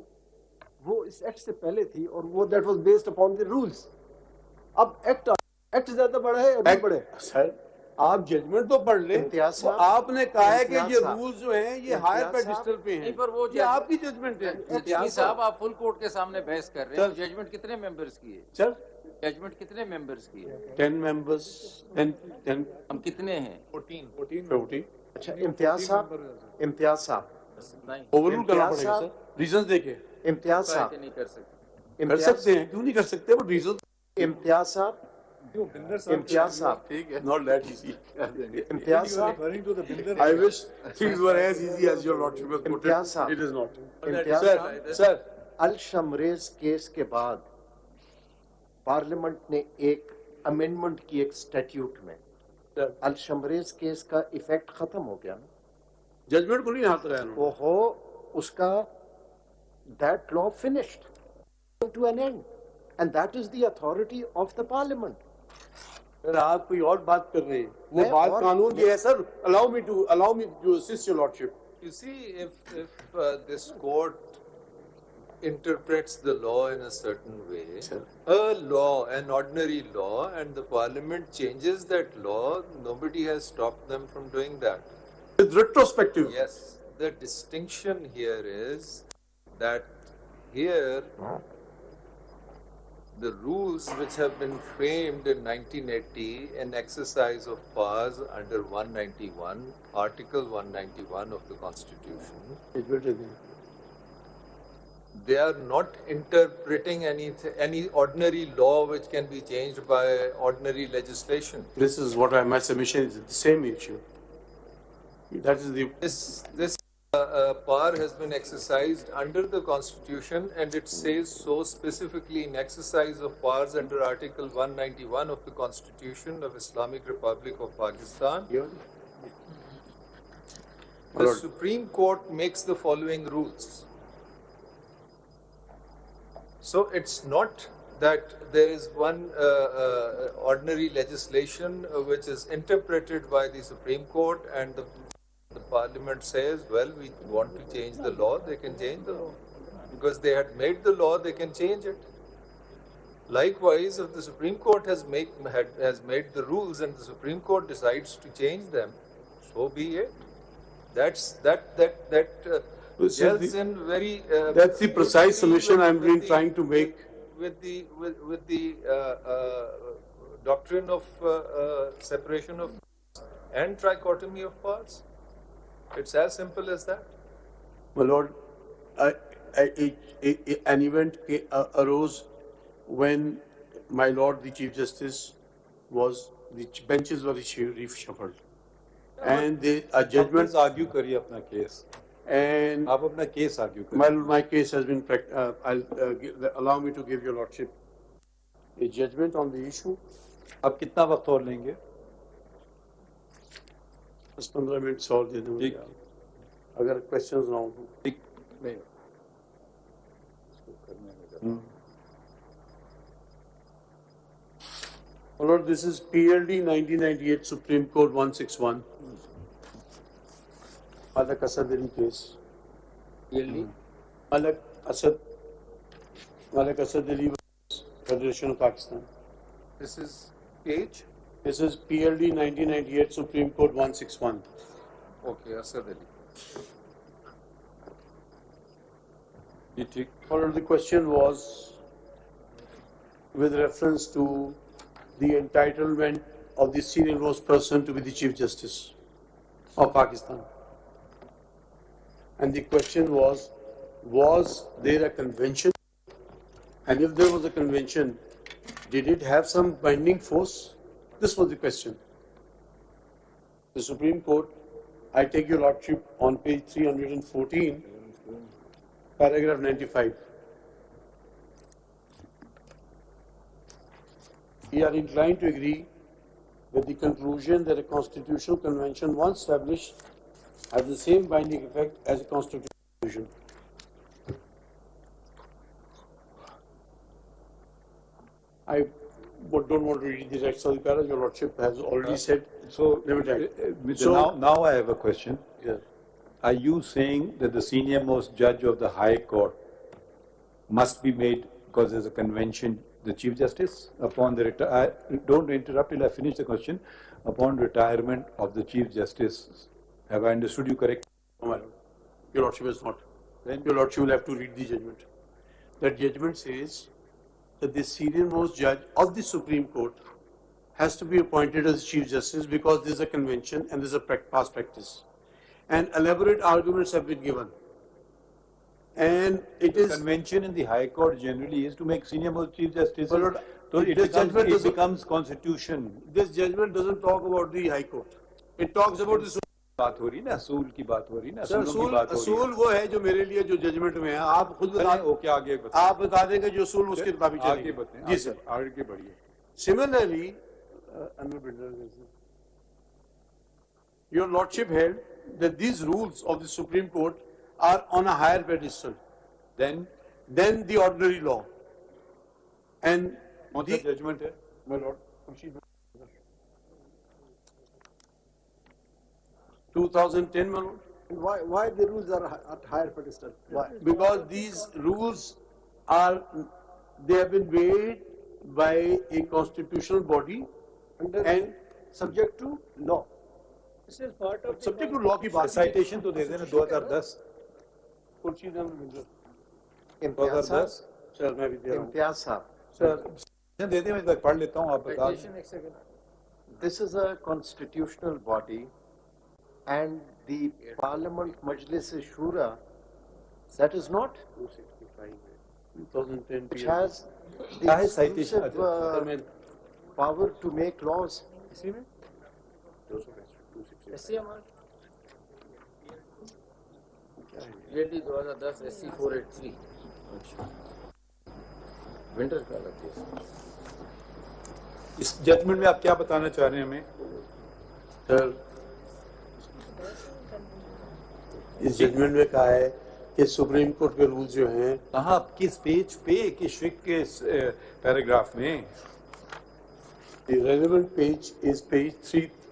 وہ اس ایکٹ سے پہلے تھی, اور وہ that was based upon the rules. اب ایکٹ زیادہ بڑا ہے اور نہیں بڑے. سر آپ ججمنٹ تو پڑھ لیں. آپ نے کہا ہے کہ یہ رولز جو ہیں یہ ہائر پیڈسٹل پہ ہیں, یہ آپ کی ججمنٹ ہے. جی صاحب آپ فل کورٹ کے سامنے بحث کر رہے ہیں, ججمنٹ کتنے ممبرز کی ہے؟ سر ججمنٹ کتنے ممبرز کی ہے؟ 10 members. ہم کتنے ہیں؟ 14. اچھا امتیاز صاحب اوور رول کرنا پڑے گا سر, ریزنز دیکھیں. امتیاز صاحب نہیں کر سکتے. کر سکتے ہیں, کیوں نہیں کر سکتے, بٹ ریزنز. امتیاز صاحب ٹھیک ہے, not that easy. امتیاز صاحب I wish things were as easy as your lordship has put it. It is not. Sir الشمریز کیس کے بعد پارلیمنٹ نے ایک امینڈمنٹ کی ایک اسٹیٹیوٹ میں, الشمریز کیس کا ایفیکٹ ختم ہو گیا نا, ججمنٹ کو نہیں ہاتھ لگایا. وہ ہو اس کا that law finished to an end and that is the authority of the parliament. سر آپ کوئی اور بات کر رہے ہیں, وہ بات قانون یہ ہے سر. allow me to assist your lordship. You see, if this court interprets the law in a certain way, a law, an ordinary law, and the parliament changes that law, nobody has stopped them from doing that. With retrospective. Yes, the distinction here is that here the rules which have been framed in 1980 in exercise of powers under 191, Article 191 of the Constitution, they are not interpreting any ordinary law which can be changed by ordinary legislation. This is what my submission is, the same issue. That is the... This power has been exercised under the Constitution, and it says so specifically in exercise of powers under Article 191 of the Constitution of Islamic Republic of Pakistan. The Supreme Court makes the following rules. So it's not that there is one ordinary legislation which is interpreted by the Supreme Court and the Parliament says, well, we want to change the law, they can change the law. Because they had made the law, they can change it. Likewise, if the Supreme Court has made the rules and the Supreme Court decides to change them, so be it. That's the precise submission I'm trying to make. With the doctrine of separation of and trichotomy of powers. It's as simple as that. My Lord, an event arose when my Lord the Chief Justice the benches were reshuffled. And a judgment... argue kariye apna case. And aap apna case argue kariye. My case has been... allow me to give your Lordship a judgment on the issue. Ab kitna waqt aur lenge? بس 15 minute اور دے دوں گا اگر questions نہ ہوں. Lord, this is PLD 1998 Supreme Court 161. Malik Asad Ali case. PLD? Malik Asad Ali Federation of Pakistan. This is page? This is PLD 1998 Supreme Court 161. Okay, Asad Ali. The question was with reference to the entitlement of the senior most person to be the Chief Justice of Pakistan. And the question was there a convention? And if there was a convention, did it have some binding force? This was the question. The Supreme Court, I take your Lordship on page 314, paragraph 95. We are inclined to agree with the conclusion that a constitutional convention once established has the same binding effect as a constitution. I don't want to read the text of the paragraph. Your Lordship has already said. So now I have a question. Yes. Are you saying that the senior most judge of the High Court must be made, because there's a convention, the Chief Justice upon the don't interrupt till I finish the question. upon retirement of the Chief Justice. Have I understood you correct? No, my lord. Your lordship is not. Then your lordship will have to read the judgment. That judgment says that the senior-most judge of the Supreme Court has to be appointed as Chief Justice because there is a convention and there is a past practice. And elaborate arguments have been given. And it is... The convention in the High Court generally is to make senior-most Chief Justice. But Lord, So it becomes constitution. This judgment doesn't talk about the High Court. It talks about the Supreme Court. बात हो रही ना, असूल की बात हो रही ना, सर, असूल वो है जो मेरे लिए जो जजमेंट में है, आप खुद आप बता देंगे जो असूल उसके मुताबिक चलेंगे। जी सर, आगे बढ़िए। Similarly, your lordship held that these rules of the Supreme Court are on a higher pedestal than the ordinary law. And the judgment है, my lord, 2010, my lord. Why the rules are at higher pedestal? Why? Because these rules they have been made by a constitutional body and subject to law. This is part of subject to law की बात। citation तो दे देना 2010। Imtiaz sir मैं भी दे रहा हूँ। इम्तियाज साहब sir दे दे, मैं पढ़ लेता हूँ, आप बता दें। This is a constitutional body and the Parliament Majlis Shura, that is not, 2010 which has the exclusive power to make laws. इसी में 2010 SC 483 विंटर का लगती है। इस जजमेंट में आप क्या बताना चाह रहे हैं हमें? सर, इस जजमेंट में कहा है कि सुप्रीम कोर्ट के रूल्स जो हैं, कहाँ, किस पेज पे, किस पैराग्राफ में? The relevant page is page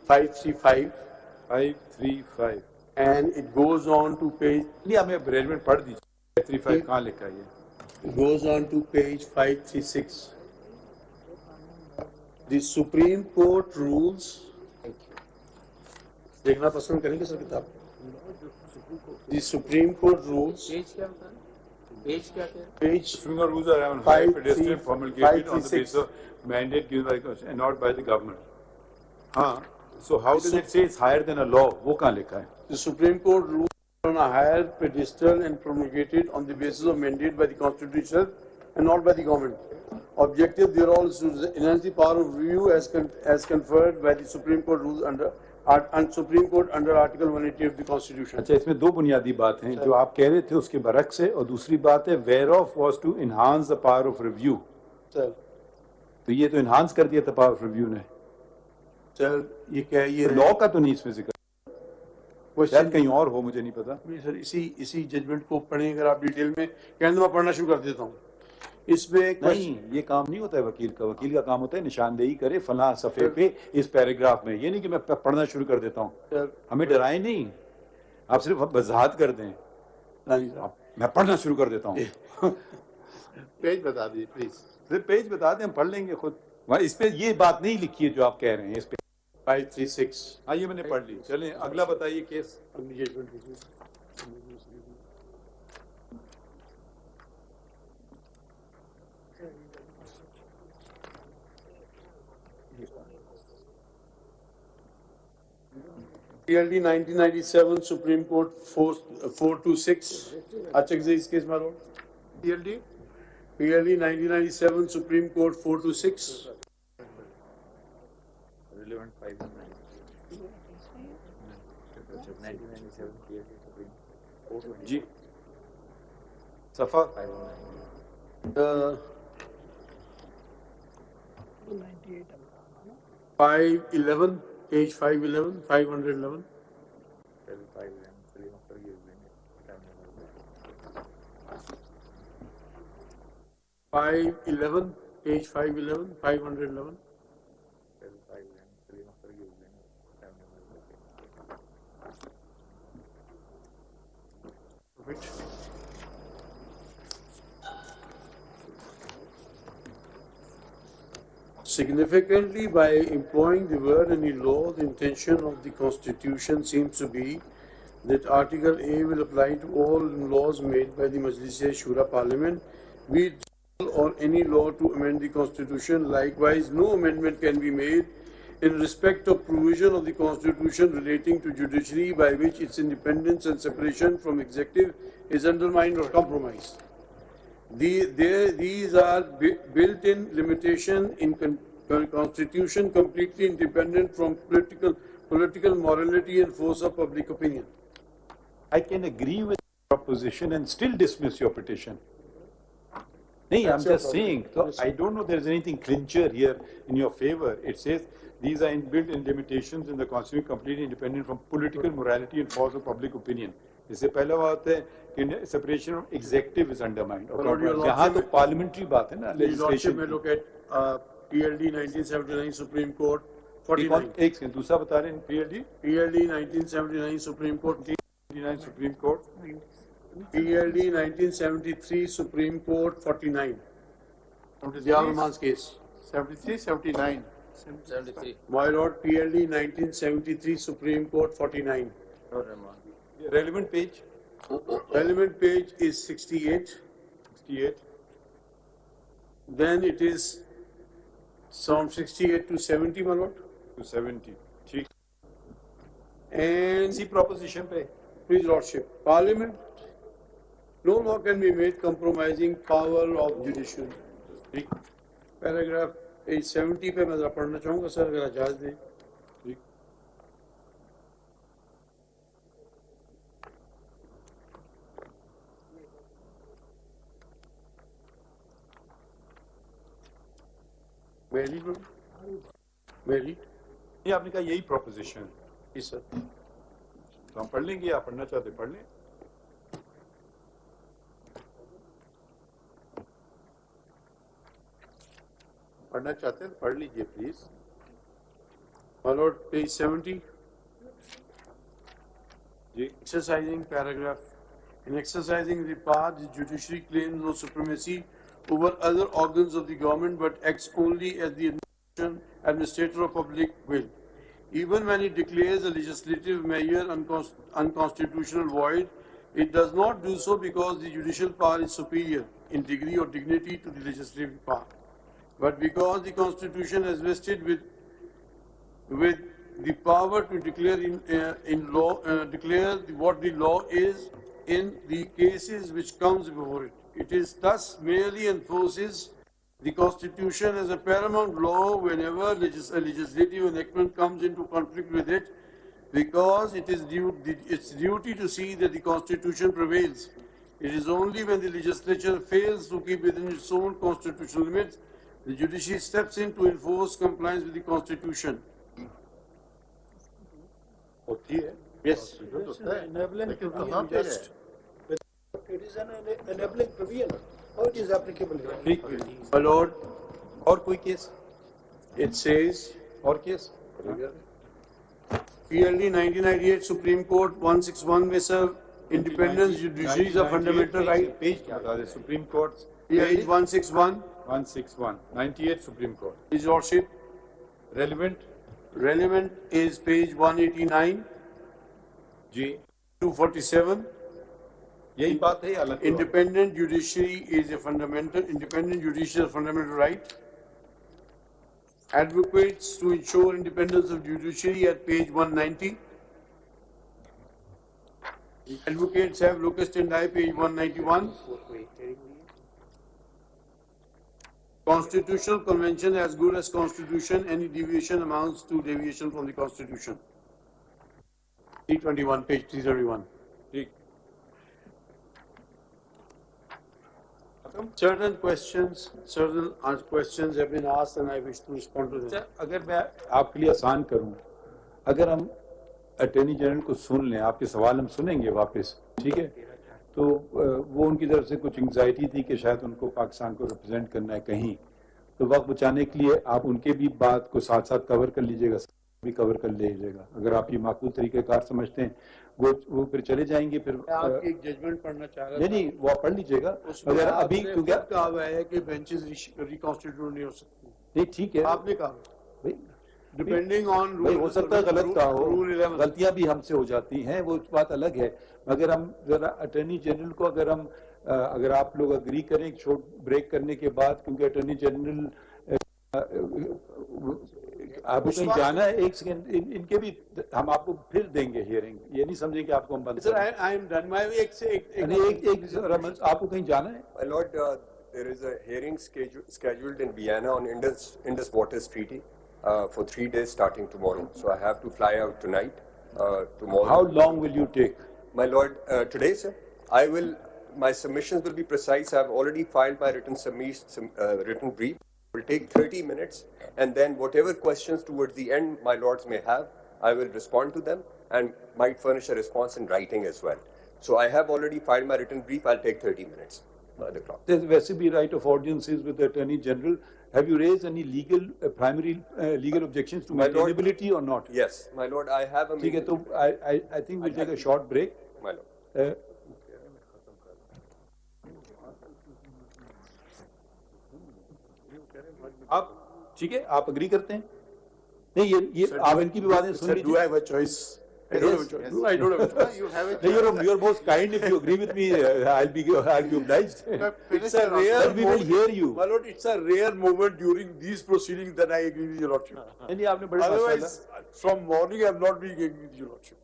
535 and it goes on to page, नहीं, हमें रेलमेंट पढ़ दीजिए। 535 कहाँ लिखा है? it goes on to page 536. The Supreme Court rules, देखना पसंद करेंगे सर किताब? The Supreme Court rules, page क्या बता रहे? पेज क्या कह रहे? page Supreme Court rules are on high pedestrian promulgated on the basis of mandate given by the Constitution and not by the government. हाँ, so how does it say it's higher than a law? वो कहाँ लिखा है? The Supreme Court rules are on a higher pedestal and promulgated on the basis of mandate by the Constitution and not by the government. Objective thereof is to enhance the power of review as conferred by the Supreme Court rules under Supreme Court under Article 180 of the Constitution. अच्छा, इसमें दो बुनियादी बात हैं जो आप कह रहे थे उसके बरक्स है, और दूसरी बात है whereof was to enhance the power of review. Sir, तो ये तो enhance कर दिया था power of review ने। सर ये क्या है? ये लॉ का तो नहीं इसमें जिक्र, शायद कहीं और हो, मुझे नहीं पता। सर इसी जजमेंट को पढ़ें अगर आप डिटेल में, कहने मैं पढ़ना शुरू कर देता हूँ। इसमें नहीं, ये काम नहीं होता है वकील का। वकील का काम होता है निशानदेही करे फलां सफ़े पे इस पैराग्राफ में। ये नहीं कि मैं पढ़ना शुरू कर देता हूँ। हमें डराएं नहीं, आप सिर्फ वजाहत कर दें। मैं पढ़ना शुरू कर देता हूँ। पेज बता दीजिए प्लीज। सिर्फ पेज बता दें, हम पढ़ लेंगे खुद। इस पे ये बात नहीं लिखी है जो आप कह रहे हैं। इस पे 536। हाँ, ये मैंने पढ़ ली। चलें अगला बताइए केस। PLD 1997 Supreme Court 426. अच्छा इस केस में PLD 1997 Supreme Court 426. Relevant 519. 1997 PLD Supreme 426. जी, सफा 511, page 511, 511. 511, page 511, 511. Significantly, by employing the word any law, the intention of the Constitution seems to be that Article A will apply to all laws made by the Majlis-e-Shura Parliament, be it or any law to amend the Constitution. Likewise, no amendment can be made in respect of provision of the Constitution relating to judiciary by which its independence and separation from executive is undermined or compromised. These are built-in limitation in Constitution completely independent from political morality and force of public opinion. I can agree with the proposition and still dismiss your petition. No, I'm just saying, so I don't know there's anything clincher here in your favor. It says these are inbuilt in limitations in the Constitution completely independent from political morality and force of public opinion. इससे पहला बात है कि separation of executive is undermined. यहाँ तो parliamentary बात है ना, legislation. May look at PLD 1979 Supreme Court 49. एक सेकंड, दूसरा बता रहे हैं PLD 1979 Supreme Court 49 Supreme Court. PLD 1973 Supreme Court 49. Dialman's case. 73, 79. 73. My Lord, PLD 1973 Supreme Court 49. Relevant page? Relevant page is 68. 68. Then it is from 68 to 70, my Lord. To 70. ठीक. And इसी proposition पे. Please Lordship, Parliament, no law can be made compromising power of judiciary. ठीक. Paragraph page 70 पे मैं जरा पढ़ना चाहूँगा sir, अगर इजाज़त दें. ठीक. मेरी ये आपने कहा यही proposition है. जी सर. तो हम पढ़ लेंगे, आप पढ़ना चाहते पढ़ लें. पढ़ना चाहते हैं तो पढ़ लीजिए प्लीज. My Lord, page 70. जी. Exercising paragraph. In exercising the power, the judiciary claims no supremacy over other organs of the government, but acts only as the administrator of public will. Even when it declares a legislative measure unconstitutional void, it does not do so because the judicial power is superior in degree or dignity to the legislative power, but because the Constitution has vested with the power to declare declare what the law is in the cases which comes before it. It is thus merely enforces the Constitution as a paramount law whenever a legislative enactment comes into conflict with it, because it is its duty to see that the Constitution prevails. It is only when the legislature fails to keep within its own constitutional limits, the judiciary steps in to enforce compliance with the Constitution. होती है. Yes. Enabling provision just. It is an enabling provision. How it is applicable here? ठीक. My Lord, और कोई case? it says, और case? PLD 1998 Supreme Court 161 में sir, independence judiciary is a fundamental right. Page क्या बता रहे? Supreme Court. Page 161. 161. 98 Supreme Court. His Lordship. Relevant? Relevant is page 189. जी. 247. यही बात है अलग. Independent judiciary is a fundamental right. Advocates to ensure independence of judiciary at page 190. Advocates have locus and I, page 191. Constitutional convention as good as constitution. Any deviation amounts to deviation from the Constitution. 321, page 331. ठीक. Certain questions have been asked and I wish to respond to them. अगर मैं आपके लिए आसान करूं, अगर हम attorney general को सुन लें, आपके सवाल हम सुनेंगे वापस, ठीक है, तो वो उनकी तरफ से कुछ एंग्जाइटी थी कि शायद उनको पाकिस्तान को रिप्रेजेंट करना है कहीं, तो वक्त बचाने के लिए आप उनके भी बात को साथ साथ कवर कर लीजिएगा, भी कवर कर लीजिएगा. अगर आप ये माकूल तरीक़ेकार समझते हैं वो फिर चले जाएंगे. फिर आपकी एक जजमेंट पढ़ना चाह रहा था. नहीं, वो आप पढ़ लीजिएगा. अगर अभी कहा हुआ है कि बेंचेस रिकॉन्स्टिट्यूट नहीं हो सकती. نہیں ٹھیک ہے آپ نے کہا ڈپینڈنگ آن رول ہو سکتا ہے غلط کا ہو, غلطیاں بھی ہم سے ہو جاتی ہیں, وہ بات الگ ہے. مگر ہم ذرا اٹارنی جنرل کو اگر آپ لوگ اگری کریں شارٹ بریک کرنے کے بعد, کیونکہ اٹارنی جنرل آپ کو کہیں جانا ہے, ایک سیکنڈ ان کے بھی ہم آپ کو پھر دیں گے ہیئرنگ, یہ نہیں سمجھیں کہ آپ کو ہم بند کریں. آپ کو کہیں جانا ہے. My lord, there is a hearing scheduled in Vienna on Indus Waters Treaty for 3 days starting tomorrow. So I have to fly out tonight. Tomorrow. How long will you take? My lord, today, sir, my submissions will be precise. I have already filed my written brief. It will take 30 minutes, and then whatever questions towards the end my lords may have, I will respond to them and might furnish a response in writing as well. So I have already filed my written brief. I'll take 30 minutes by the clock. There's vaiसे bhi right of audiences with the Attorney General. Have you raised any primary legal objections to maintainability or not? Yes, my lord, I have a... ठीक है, तो I think we'll take a short break. My lord. آپ ٹھیک ہے, آپ agree کرتے ہیں؟ نہیں, یہ آپ ان کی بھی باتیں سن لیجیے. Do I have a choice? I don't have a choice. I don't have a choice. You have a choice. You're most kind. If you agree with me, I'll be obliged. It's a rare we will hear you. My lord, it's a rare moment during these proceedings that I agree with your lordship. نہیں, آپ نے بڑے Otherwise, from morning I have not been agreeing with your lordship.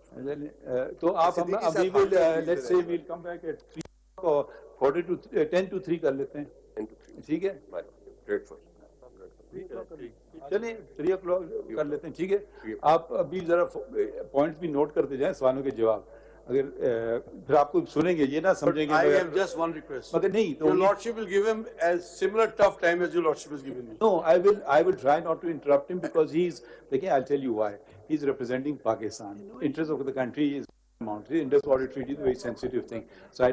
تو آپ ہم ابھی will let's say we'll come back at 3 or 10 to 3 کر لیتے ہیں. 10 to 3. ٹھیک ہے, Grateful. چلیں 3 o'clock کر لیتے ہیں. ٹھیک ہے, آپ ابھی ذرا پوائنٹس بھی نوٹ کرتے جائیں, سوالوں کے جواب. اگر پھر آپ کو سنیں گے, یہ نہ سمجھیں گے. I have just one request. مگر نہیں, Your lordship will give him as similar tough time as your lordship has given me. No, I will try not to interrupt him because I'll tell you why. He's representing Pakistan. Interest of the country is paramount. The Indus Water Treaty is a very sensitive thing. So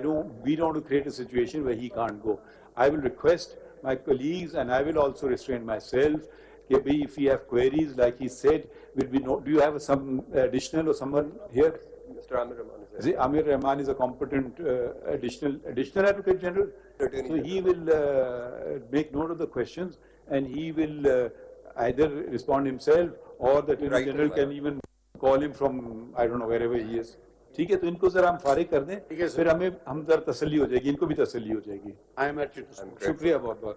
we don't want to create a situation where he can't go. I will request my colleagues, and I will also restrain myself, if we have queries, like he said, do you have some additional or someone here? Mr. Amir Rahman is there. Amir Rahman is a competent additional Advocate General. So he will make note of the questions, and he will either respond himself, or the Attorney General can even call him from, I don't know, wherever he is. ٹھیک ہے, تو ان کو ذرا ہم فارغ کر دیں, پھر ہم ذرا تسلی ہو جائے گی, ان کو بھی تسلی ہو جائے گی. I am at your disposal. شکریہ بہت بہت.